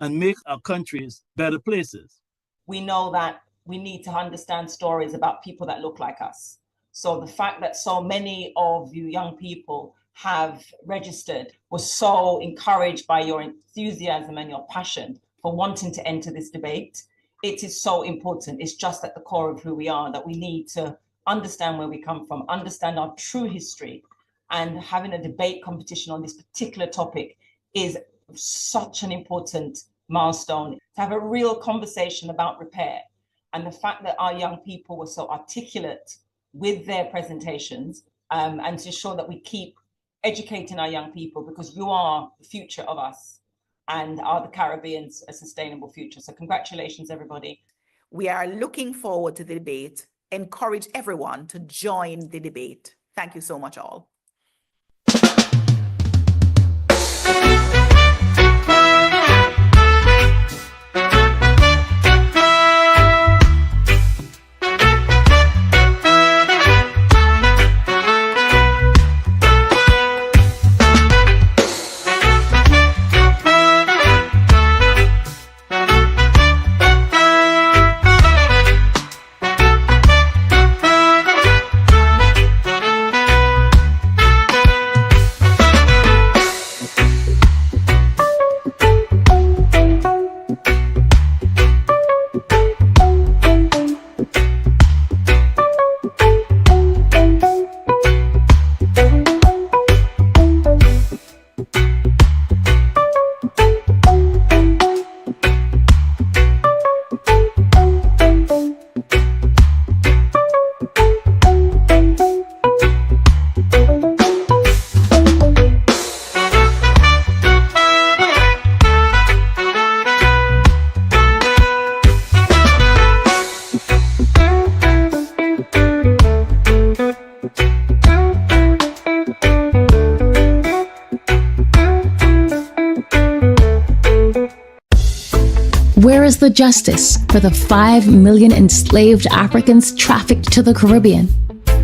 and make our countries better places. We know that we need to understand stories about people that look like us. So the fact that so many of you young people have registered was so encouraged by your enthusiasm and your passion for wanting to enter this debate. It is so important. It's just at the core of who we are, that we need to understand where we come from, understand our true history, and having a debate competition on this particular topic is such an important milestone. To have a real conversation about repair, and the fact that our young people were so articulate with their presentations, and to ensure that we keep educating our young people, because you are the future of us and are the Caribbean's a sustainable future. So congratulations, everybody. We are looking forward to the debate. Encourage everyone to join the debate. Thank you so much, all. Where is the justice for the 5 million enslaved Africans trafficked to the Caribbean?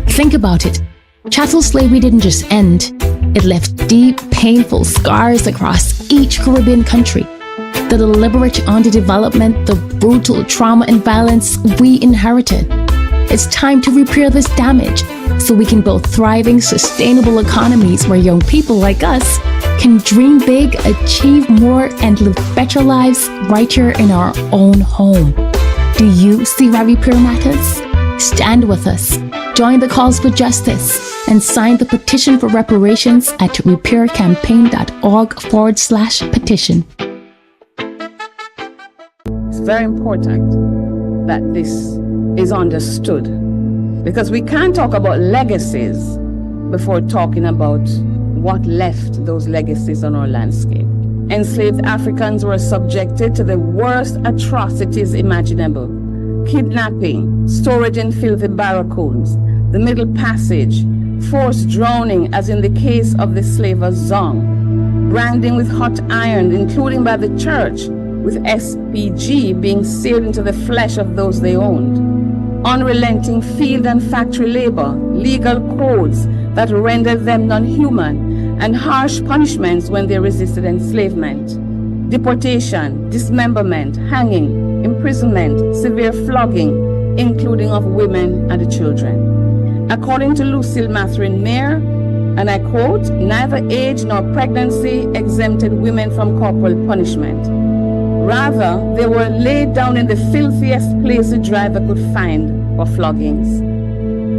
Think about it. Chattel slavery didn't just end, it left deep, painful scars across each Caribbean country. The deliberate underdevelopment, the brutal trauma and violence we inherited. It's time to repair this damage so we can build thriving, sustainable economies where young people like us can dream big, achieve more, and live better lives right here in our own home. Do you see why repair matters? Stand with us, join the cause for justice, and sign the petition for reparations at repaircampaign.org/petition. It's very important that this is understood, because we can't talk about legacies before talking about what left those legacies on our landscape. Enslaved Africans were subjected to the worst atrocities imaginable: kidnapping, storage in filthy barracoons, the Middle Passage, forced drowning as in the case of the slaver Zong, branding with hot iron, including by the church, with SPG being seared into the flesh of those they owned, unrelenting field and factory labor, legal codes that rendered them non-human, and harsh punishments when they resisted enslavement, deportation, dismemberment, hanging, imprisonment, severe flogging, including of women and the children. According to Lucille Matherin Mayer, and I quote, "Neither age nor pregnancy exempted women from corporal punishment. Rather, they were laid down in the filthiest place the driver could find for floggings.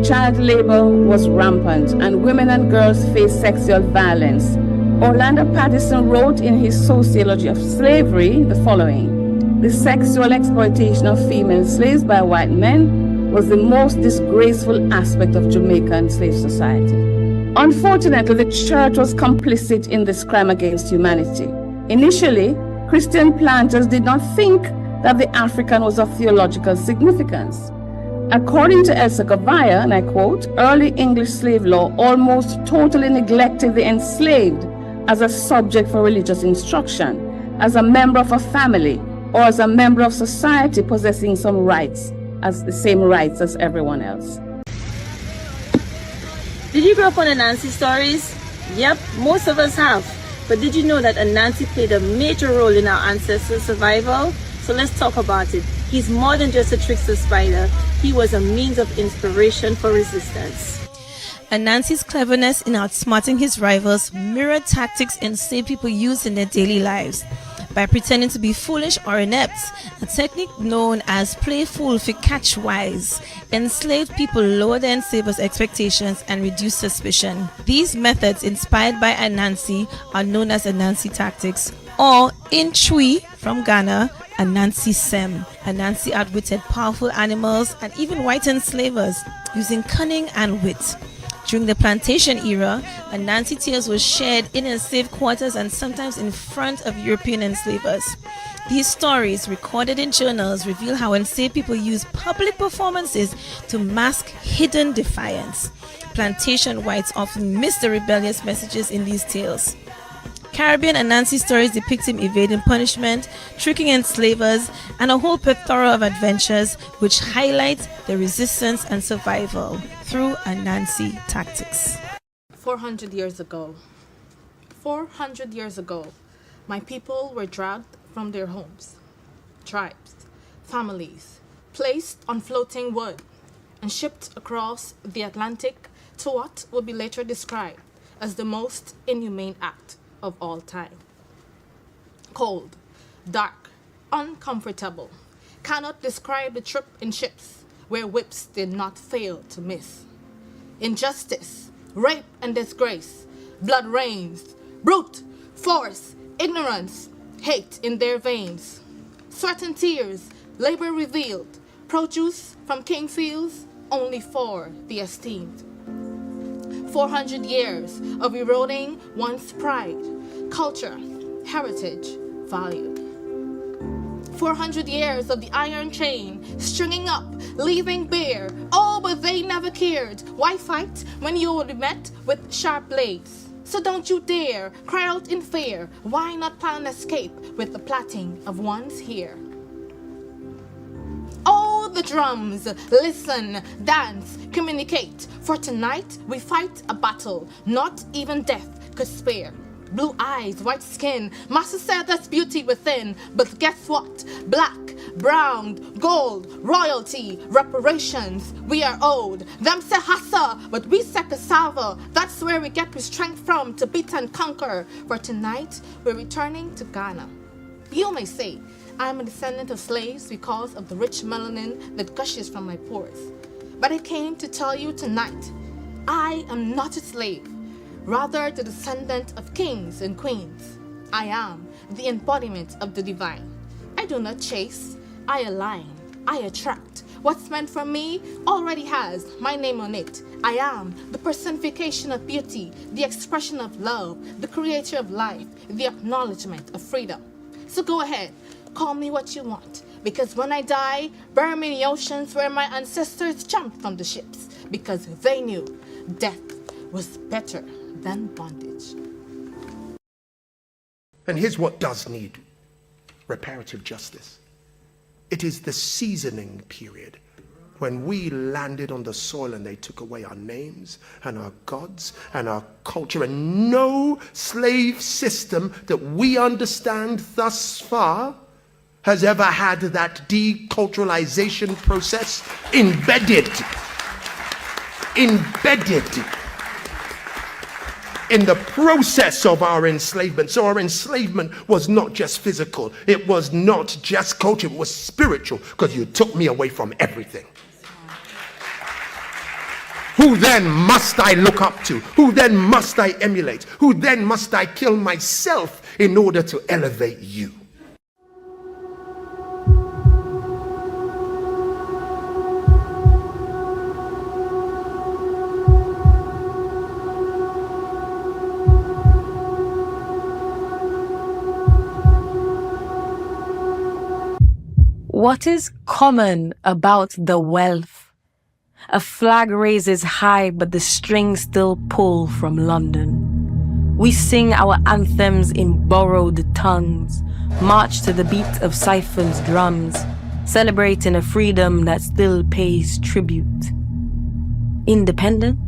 Child labor was rampant, and women and girls faced sexual violence." Orlando Patterson wrote in his Sociology of Slavery the following: "The sexual exploitation of female slaves by white men was the most disgraceful aspect of Jamaican slave society." Unfortunately, the church was complicit in this crime against humanity. Initially, Christian planters did not think that the African was of theological significance. According to Elsa Gavaya, and I quote, "Early English slave law almost totally neglected the enslaved as a subject for religious instruction, as a member of a family, or as a member of society possessing some rights, as the same rights as everyone else." Did you grow up on Anansi stories? Yep, most of us have. But did you know that Anansi played a major role in our ancestors' survival? So let's talk about it. He's more than just a trickster spider. He was a means of inspiration for resistance. Anansi's cleverness in outsmarting his rivals mirrored tactics enslaved people used in their daily lives. By pretending to be foolish or inept, a technique known as play fool for catch wise, enslaved people lowered their enslavers' expectations and reduced suspicion. These methods, inspired by Anansi, are known as Anansi tactics, or in Twi from Ghana, Anansi Sem. Anansi outwitted powerful animals and even white enslavers using cunning and wit. During the plantation era, Anansi tales were shared in enslaved quarters and sometimes in front of European enslavers. These stories, recorded in journals, reveal how enslaved people used public performances to mask hidden defiance. Plantation whites often missed the rebellious messages in these tales. Caribbean Anansi stories depict him evading punishment, tricking enslavers, and a whole plethora of adventures which highlight the resistance and survival through Anansi tactics. 400 years ago, my people were dragged from their homes, tribes, families, placed on floating wood, and shipped across the Atlantic to what would be later described as the most inhumane act of all time. Cold, dark, uncomfortable, cannot describe the trip in ships where whips did not fail to miss. Injustice, rape and disgrace, blood rains, brute, force, ignorance, hate in their veins. Sweat and tears, labor revealed, produce from king fields only for the esteemed. 400 years of eroding one's pride, culture, heritage, value. 400 years of the iron chain, stringing up, leaving bare. Oh, but they never cared. Why fight when you would be met with sharp blades? So don't you dare cry out in fear. Why not plan escape with the plaiting of one's hair? Oh, the drums, listen, dance, communicate. For tonight we fight a battle not even death could spare. Blue eyes, white skin, master said that's beauty within. But guess what? Black, brown, gold, royalty, reparations we are owed. Them say hassa, but we say cassava. That's where we get the strength from to beat and conquer. For tonight we're returning to Ghana. You may say, I am a descendant of slaves because of the rich melanin that gushes from my pores. But I came to tell you tonight, I am not a slave, rather the descendant of kings and queens. I am the embodiment of the divine. I do not chase, I align, I attract. What's meant for me already has my name on it. I am the personification of beauty, the expression of love, the creator of life, the acknowledgement of freedom. So go ahead, call me what you want, because when I die, bury me in the oceans where my ancestors jumped from the ships, because they knew death was better than bondage. And here's what does need reparative justice. It is the seasoning period when we landed on the soil and they took away our names and our gods and our culture, and no slave system that we understand thus far has ever had that deculturalization process embedded in the process of our enslavement. So our enslavement was not just physical, it was not just culture, it was spiritual, because you took me away from everything. Who then must I look up to? Who then must I emulate? Who then must I kill myself in order to elevate you? What is common about the wealth? A flag raises high, but the strings still pull from London. We sing our anthems in borrowed tongues, march to the beat of siphons' drums, celebrating a freedom that still pays tribute. Independent?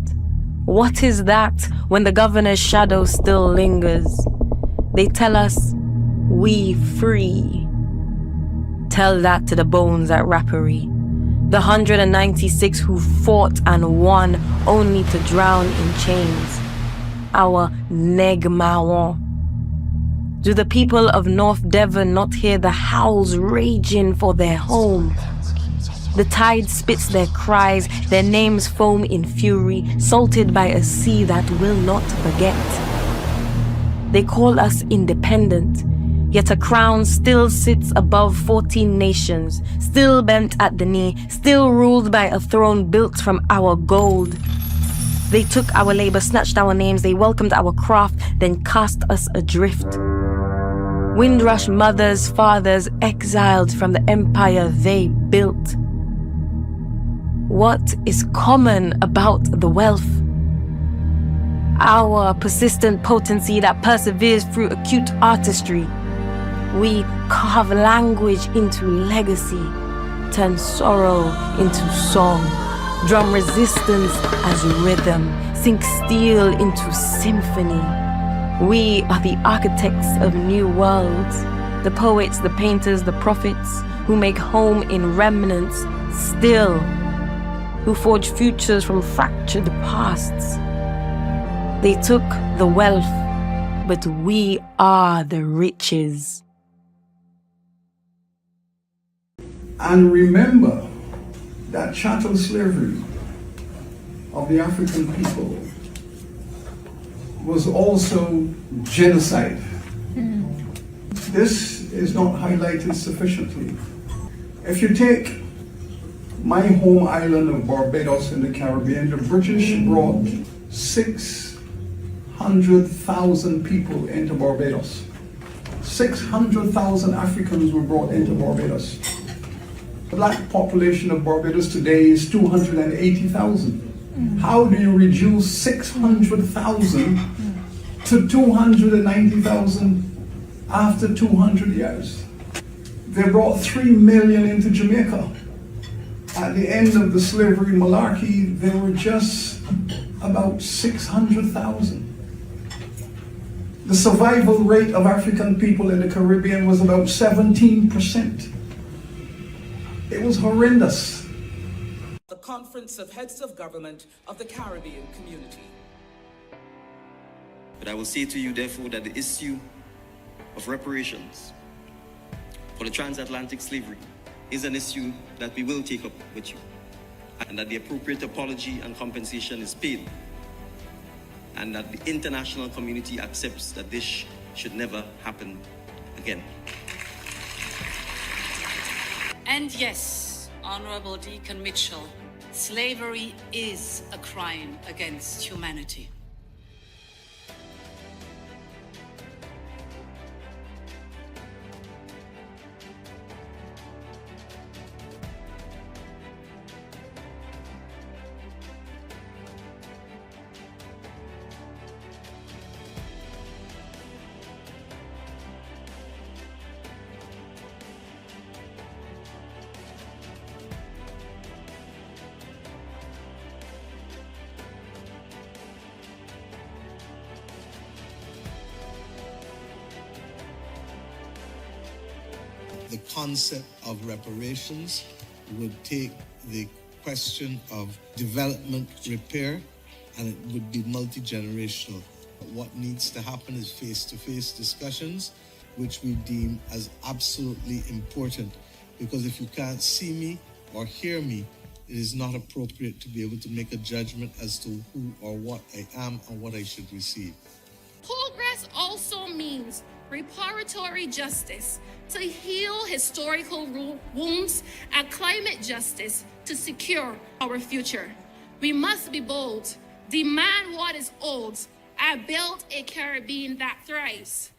What is that when the governor's shadow still lingers? They tell us, we free. Tell that to the bones at Rappery, the 196 who fought and won only to drown in chains. Our Negmawan. Do the people of North Devon not hear the howls raging for their home? The tide spits their cries, their names foam in fury, salted by a sea that will not forget. They call us independent, yet a crown still sits above 14 nations, still bent at the knee, still ruled by a throne built from our gold. They took our labor, snatched our names, they welcomed our craft, then cast us adrift. Windrush mothers, fathers, exiled from the empire they built. What is common about the wealth? Our persistent potency that perseveres through acute artistry. We carve language into legacy, turn sorrow into song, drum resistance as rhythm, sink steel into symphony. We are the architects of new worlds, the poets, the painters, the prophets, who make home in remnants still, who forge futures from fractured pasts. They took the wealth, but we are the riches. And remember that chattel slavery of the African people was also genocide. This is not highlighted sufficiently. If you take my home island of Barbados in the Caribbean, the British brought 600,000 people into Barbados. 600,000 Africans were brought into Barbados. The black population of Barbados today is 280,000. How do you reduce 600,000 to 290,000 after 200 years? They brought 3 million into Jamaica. At the end of the slavery malarkey, there were just about 600,000. The survival rate of African people in the Caribbean was about 17%. It was horrendous. The Conference of Heads of Government of the Caribbean Community. But I will say to you, therefore, that the issue of reparations for the transatlantic slavery is an issue that we will take up with you. and that the appropriate apology and compensation is paid, and that the international community accepts that this should never happen again. And yes, Honorable Deacon Mitchell, slavery is a crime against humanity. The concept of reparations would take the question of development repair, and it would be multi-generational. What needs to happen is face-to-face discussions, which we deem as absolutely important, because if you can't see me or hear me, it is not appropriate to be able to make a judgment as to who or what I am and what I should receive. Progress also means reparatory justice to heal historical wounds and climate justice to secure our future. We must be bold, demand what is owed, and build a Caribbean that thrives.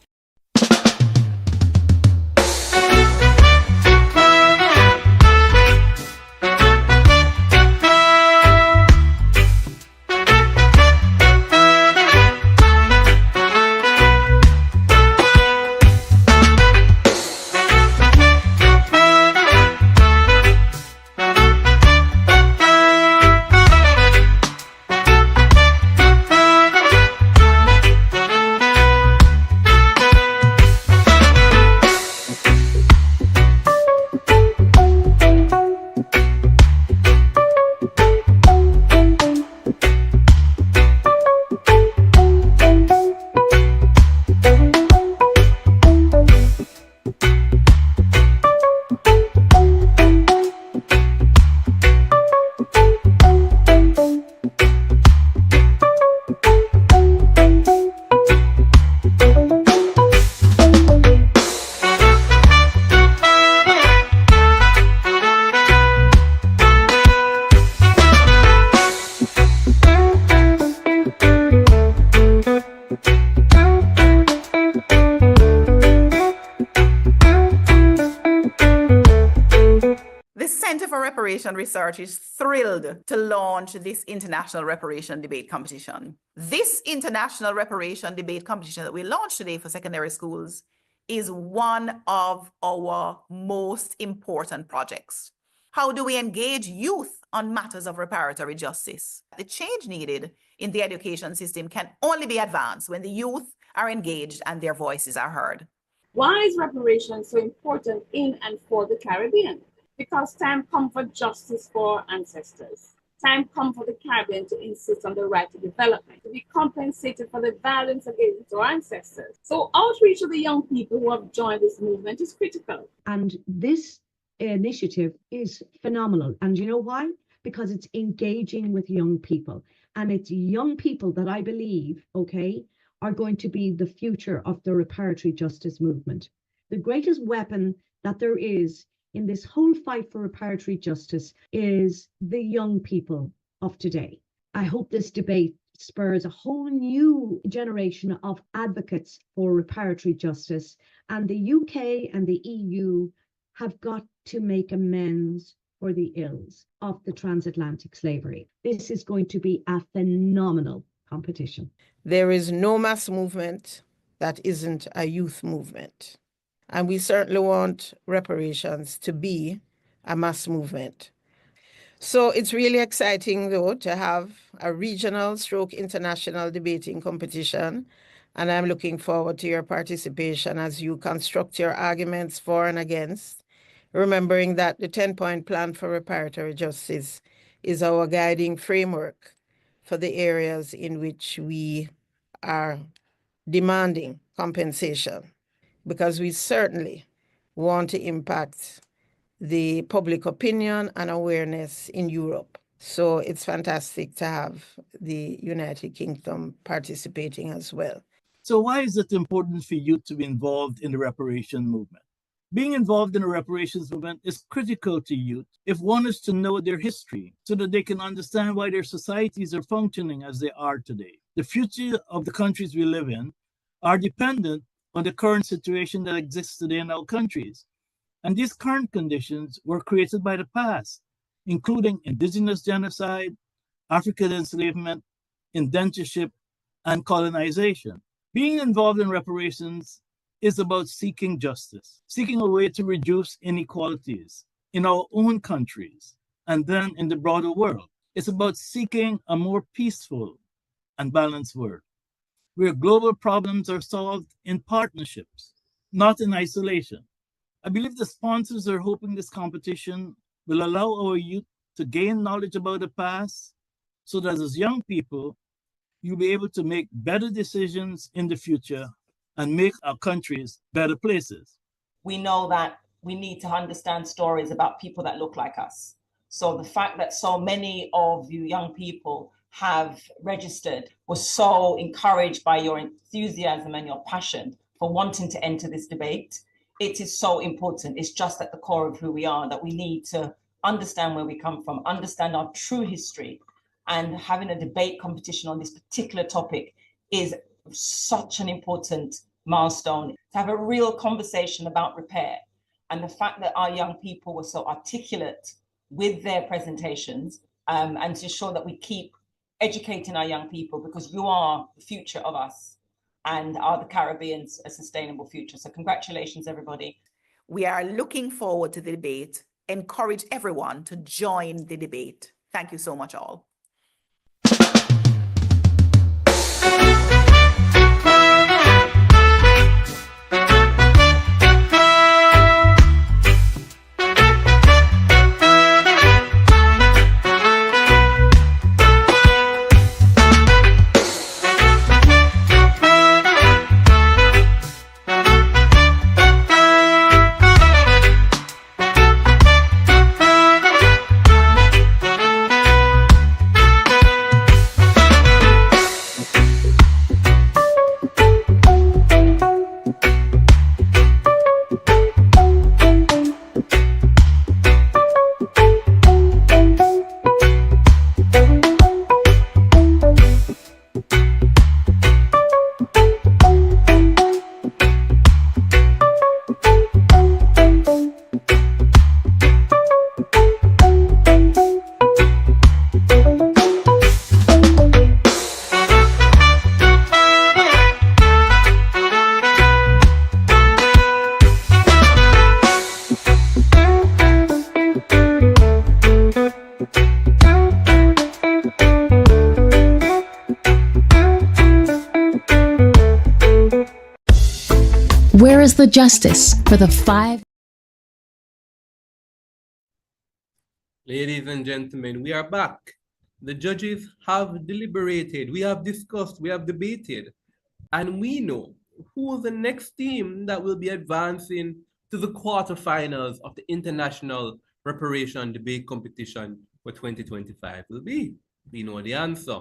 Reparation Research is thrilled to launch this international reparation debate competition. This international reparation debate competition that we launched today for secondary schools is one of our most important projects. How do we engage youth on matters of reparatory justice? The change needed in the education system can only be advanced when the youth are engaged and their voices are heard. Why is reparation so important in and for the Caribbean? Because time comes for justice for ancestors. Time comes for the Caribbean to insist on the right to development, to be compensated for the violence against our ancestors. So outreach to the young people who have joined this movement is critical. And this initiative is phenomenal. And you know why? Because it's engaging with young people. And it's young people that I believe, are going to be the future of the reparatory justice movement. The greatest weapon that there is in this whole fight for reparatory justice is the young people of today. I hope this debate spurs a whole new generation of advocates for reparatory justice, and the UK and the EU have got to make amends for the ills of the transatlantic slavery. This is going to be a phenomenal competition. There is no mass movement that isn't a youth movement. And we certainly want reparations to be a mass movement. So it's really exciting, though, to have a regional / international debating competition. And I'm looking forward to your participation as you construct your arguments for and against, remembering that the 10-point plan for reparatory justice is our guiding framework for the areas in which we are demanding compensation, because we certainly want to impact the public opinion and awareness in Europe. So it's fantastic to have the United Kingdom participating as well. So why is it important for youth to be involved in the reparation movement? Being involved in the reparations movement is critical to youth if one is to know their history so that they can understand why their societies are functioning as they are today. The future of the countries we live in are dependent on the current situation that exists today in our countries. And these current conditions were created by the past, including indigenous genocide, African enslavement, indentureship, and colonization. Being involved in reparations is about seeking justice, seeking a way to reduce inequalities in our own countries and then in the broader world. It's about seeking a more peaceful and balanced world where global problems are solved in partnerships, not in isolation. I believe the sponsors are hoping this competition will allow our youth to gain knowledge about the past so that as young people, you'll be able to make better decisions in the future and make our countries better places. We know that we need to understand stories about people that look like us. So the fact that so many of you young people have registered was so encouraged by your enthusiasm and your passion for wanting to enter this debate. It is so important. It's just at the core of who we are that we need to understand where we come from, understand our true history, and having a debate competition on this particular topic is such an important milestone. To have a real conversation about repair, and the fact that our young people were so articulate with their presentations, and to ensure that we keep educating our young people, because you are the future of us and are the Caribbean's a sustainable future. So congratulations, everybody. We are looking forward to the debate. Encourage everyone to join the debate. Thank you so much, all. Where is the justice for the 5? Ladies and gentlemen, we are back. The judges have deliberated, we have discussed, we have debated, and we know who the next team that will be advancing to the quarterfinals of the International Reparation Debate Competition for 2025 will be. We know the answer,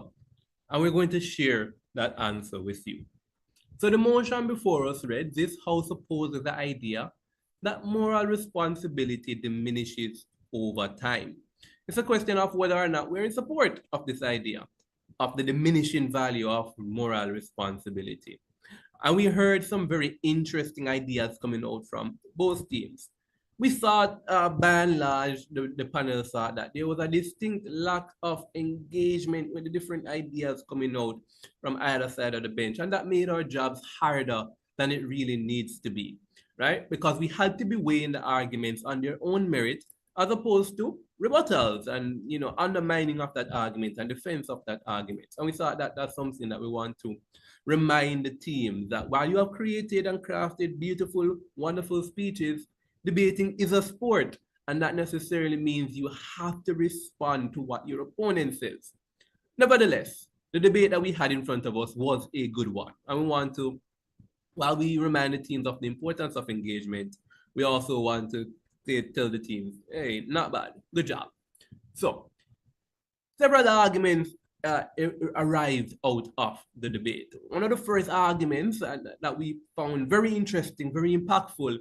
and we're going to share that answer with you. So the motion before us read, this House opposes the idea that moral responsibility diminishes over time. It's a question of whether or not we're in support of this idea of the diminishing value of moral responsibility. And we heard some very interesting ideas coming out from both teams. We thought, by and large, the panel thought that there was a distinct lack of engagement with the different ideas coming out from either side of the bench. And that made our jobs harder than it really needs to be, right? Because we had to be weighing the arguments on their own merit as opposed to rebuttals and, you know, undermining of that argument and defense of that argument. And we thought that that's something that we want to remind the team that while you have created and crafted beautiful, wonderful speeches, debating is a sport, and that necessarily means you have to respond to what your opponent says. Nevertheless, the debate that we had in front of us was a good one. And we want to, while we remind the teams of the importance of engagement, we also want to tell the teams, hey, not bad, good job. So several arguments arrived out of the debate. One of the first arguments that we found very interesting, very impactful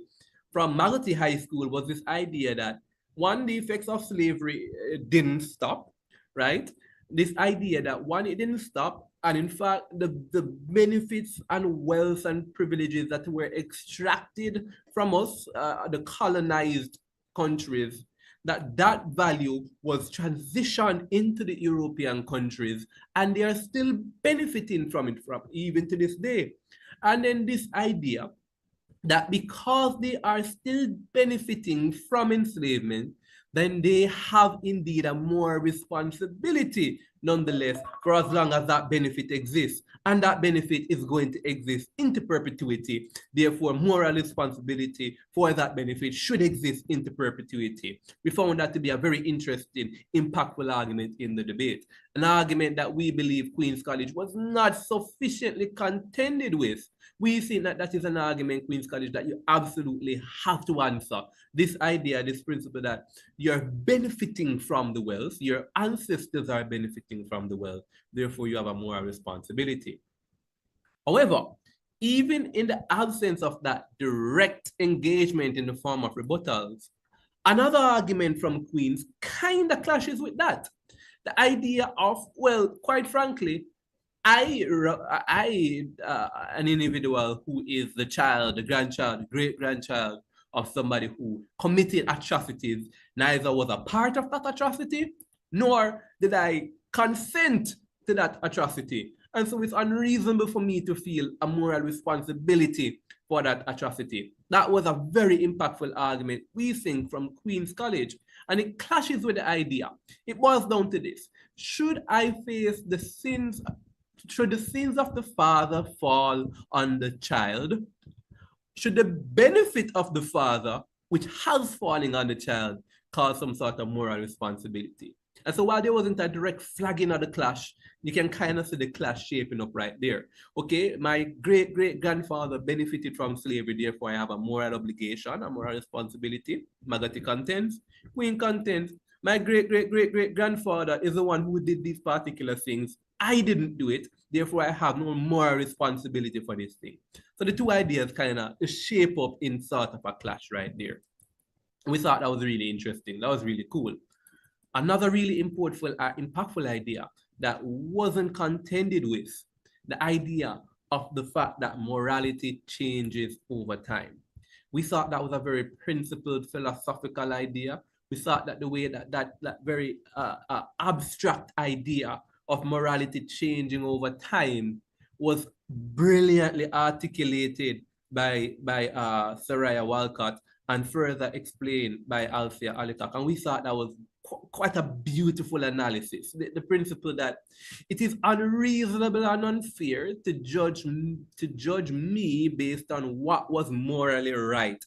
from Maggoty High School was this idea that one, the effects of slavery didn't stop, right? This idea that one, it didn't stop, and in fact, the benefits and wealth and privileges that were extracted from us, the colonized countries, that value was transitioned into the European countries, and they are still benefiting from it even to this day. And then this idea that because they are still benefiting from enslavement, then they have indeed a moral responsibility nonetheless for as long as that benefit exists. And that benefit is going to exist into perpetuity. Therefore, moral responsibility for that benefit should exist into perpetuity. We found that to be a very interesting, impactful argument in the debate. An argument that we believe Queen's College was not sufficiently contended with. We think that that is an argument, Queen's College, that you absolutely have to answer. This idea, this principle that you're benefiting from the wealth, your ancestors are benefiting from the wealth, therefore you have a moral responsibility. However, even in the absence of that direct engagement in the form of rebuttals, another argument from Queen's kind of clashes with that. The idea of, well, quite frankly, an individual who is the child, the grandchild, the great-grandchild of somebody who committed atrocities, neither was a part of that atrocity, nor did I consent to that atrocity. And so it's unreasonable for me to feel a moral responsibility for that atrocity. That was a very impactful argument, we think, from Queen's College, and it clashes with the idea. It boils down to this: should I face the sins? Should the sins of the father fall on the child? Should the benefit of the father, which has fallen on the child, cause some sort of moral responsibility? And so while there wasn't a direct flagging of the clash, you can kind of see the clash shaping up right there. Okay, my great-great-grandfather benefited from slavery, therefore I have a moral obligation, a moral responsibility. Maggoty contends. Queen contends. My great-great-great-great-grandfather is the one who did these particular things. I didn't do it, therefore I have no moral responsibility for this thing. So the two ideas kind of shape up in sort of a clash right there. We thought that was really interesting. That was really cool. Another really impactful idea that wasn't contended with, the idea of the fact that morality changes over time. We thought that was a very principled philosophical idea. We thought that the way that very abstract idea of morality changing over time was brilliantly articulated by Soraya Walcott and further explained by Althea Alitak. And we thought that was quite a beautiful analysis. The principle that it is unreasonable and unfair to judge me based on what was morally right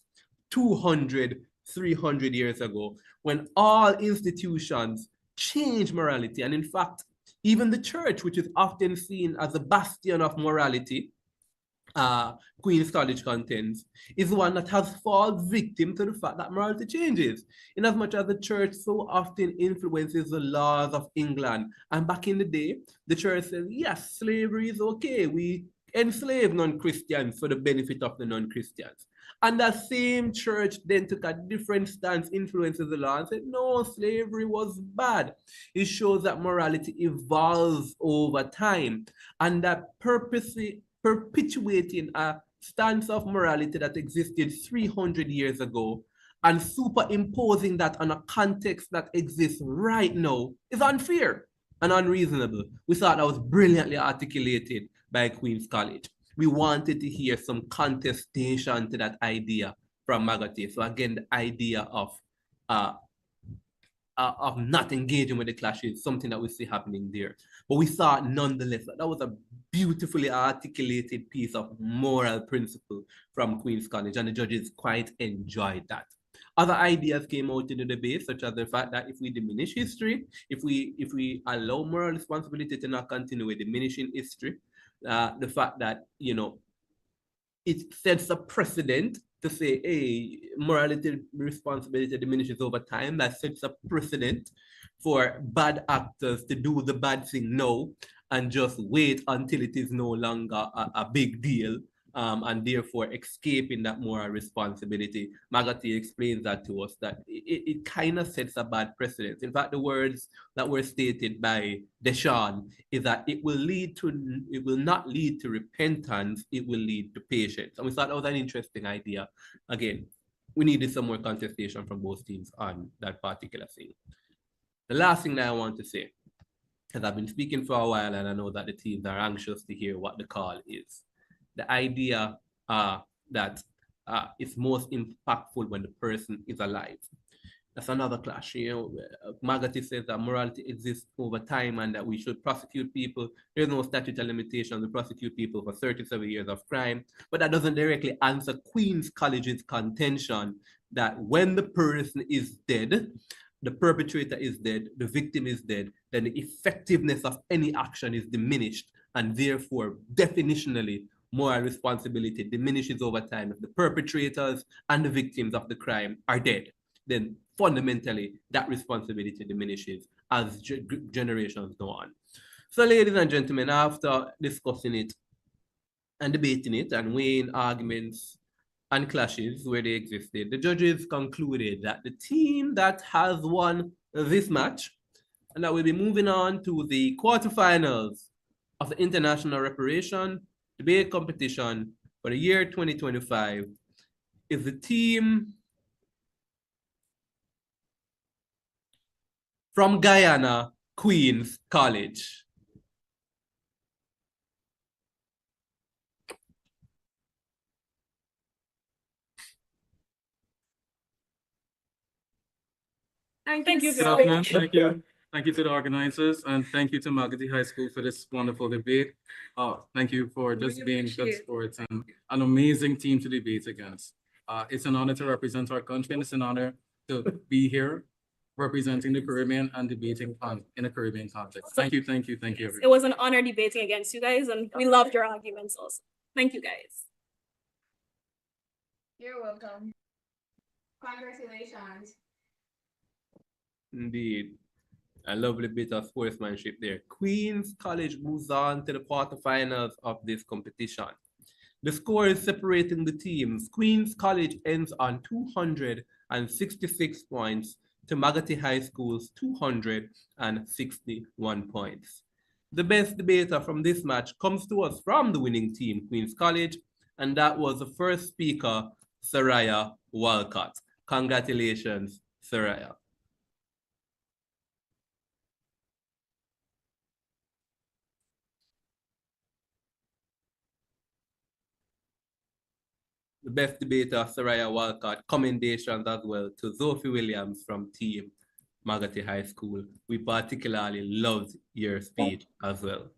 200, 300 years ago, when all institutions change morality. And in fact, even the church, which is often seen as a bastion of morality, Queen's College contends, is one that has fallen victim to the fact that morality changes, in as much as the church so often influences the laws of England. And back in the day, the church says, yes, slavery is okay. We enslave non-Christians for the benefit of the non-Christians. And that same church then took a different stance, influences the law, and said, no, slavery was bad. It shows that morality evolves over time, and that purposely perpetuating a stance of morality that existed 300 years ago and superimposing that on a context that exists right now is unfair and unreasonable. We thought that was brilliantly articulated by Queen's College. We wanted to hear some contestation to that idea from Maggoty. So again, the idea of not engaging with the clash is something that we see happening there. But we thought nonetheless that was a beautifully articulated piece of moral principle from Queen's College, and the judges quite enjoyed that. Other ideas came out in the debate, such as the fact that if we diminish history, if we allow moral responsibility to not continue with diminishing history, the fact that, you know, it sets a precedent to say, hey, morality responsibility diminishes over time. That sets a precedent for bad actors to do the bad thing now and just wait until it is no longer a big deal, and therefore escaping that moral responsibility. Maggoty explains that to us, that it kind of sets a bad precedent. In fact, the words that were stated by Deshawn is that it will not lead to repentance, it will lead to patience. And we thought that was an interesting idea. Again, we needed some more contestation from both teams on that particular thing. The last thing that I want to say, because I've been speaking for a while and I know that the teams are anxious to hear what the call is. The idea that it's most impactful when the person is alive. That's another clash. Maggoty says that morality exists over time and that we should prosecute people. There's no statutory limitation to prosecute people for 37 years of crime, but that doesn't directly answer Queen's College's contention that when the person is dead, the perpetrator is dead, the victim is dead, then the effectiveness of any action is diminished, and therefore, definitionally, moral responsibility diminishes over time. If the perpetrators and the victims of the crime are dead, then fundamentally, that responsibility diminishes as generations go on. So, ladies and gentlemen, after discussing it and debating it and weighing arguments and clashes where they existed, the judges concluded that the team that has won this match and that will be moving on to the quarterfinals of the International Reparation Debate Competition for the year 2025 is the team from Guyana, Queen's College. Thank you. Good afternoon. Thank you. Thank you to the organizers, and thank you to Maggoty High School for this wonderful debate. Thank you for just being good sports and an amazing team to debate against. It's an honor to represent our country, and it's an honor to be here representing the Caribbean and debating in a Caribbean context. Thank you, thank you, thank you, everyone. It was an honor debating against you guys, and we loved your arguments also. Thank you, guys. You're welcome. Congratulations. Indeed. A lovely bit of sportsmanship there. Queen's College moves on to the quarterfinals of this competition. The score is separating the teams. Queen's College ends on 266 points to Maggoty High School's 261 points. The best debater from this match comes to us from the winning team, Queen's College, and that was the first speaker, Saraya Walcott. Congratulations, Saraya. The best debater, Saraya Walcott. Commendations as well to Sophie Williams from Team Maggoty High School. We particularly loved your speech as well.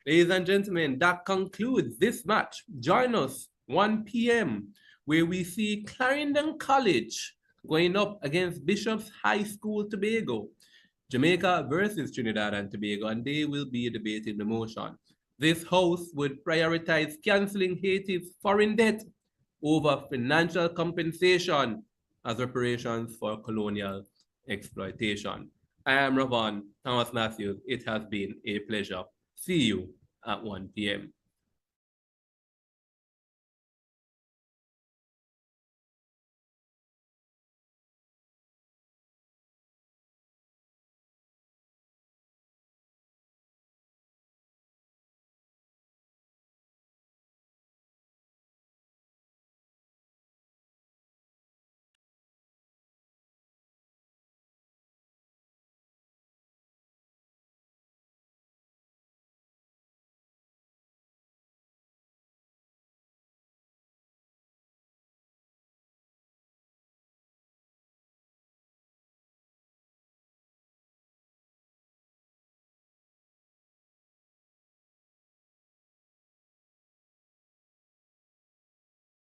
Ladies and gentlemen, that concludes this match. Join us 1 p.m. where we see Clarendon College going up against Bishop's High School, Tobago. Jamaica versus Trinidad and Tobago, and they will be debating the motion. This House would prioritize canceling Haiti's foreign debt over financial compensation as reparations for colonial exploitation. I am Ravon Thomas Matthews. It has been a pleasure. See you at 1 p.m.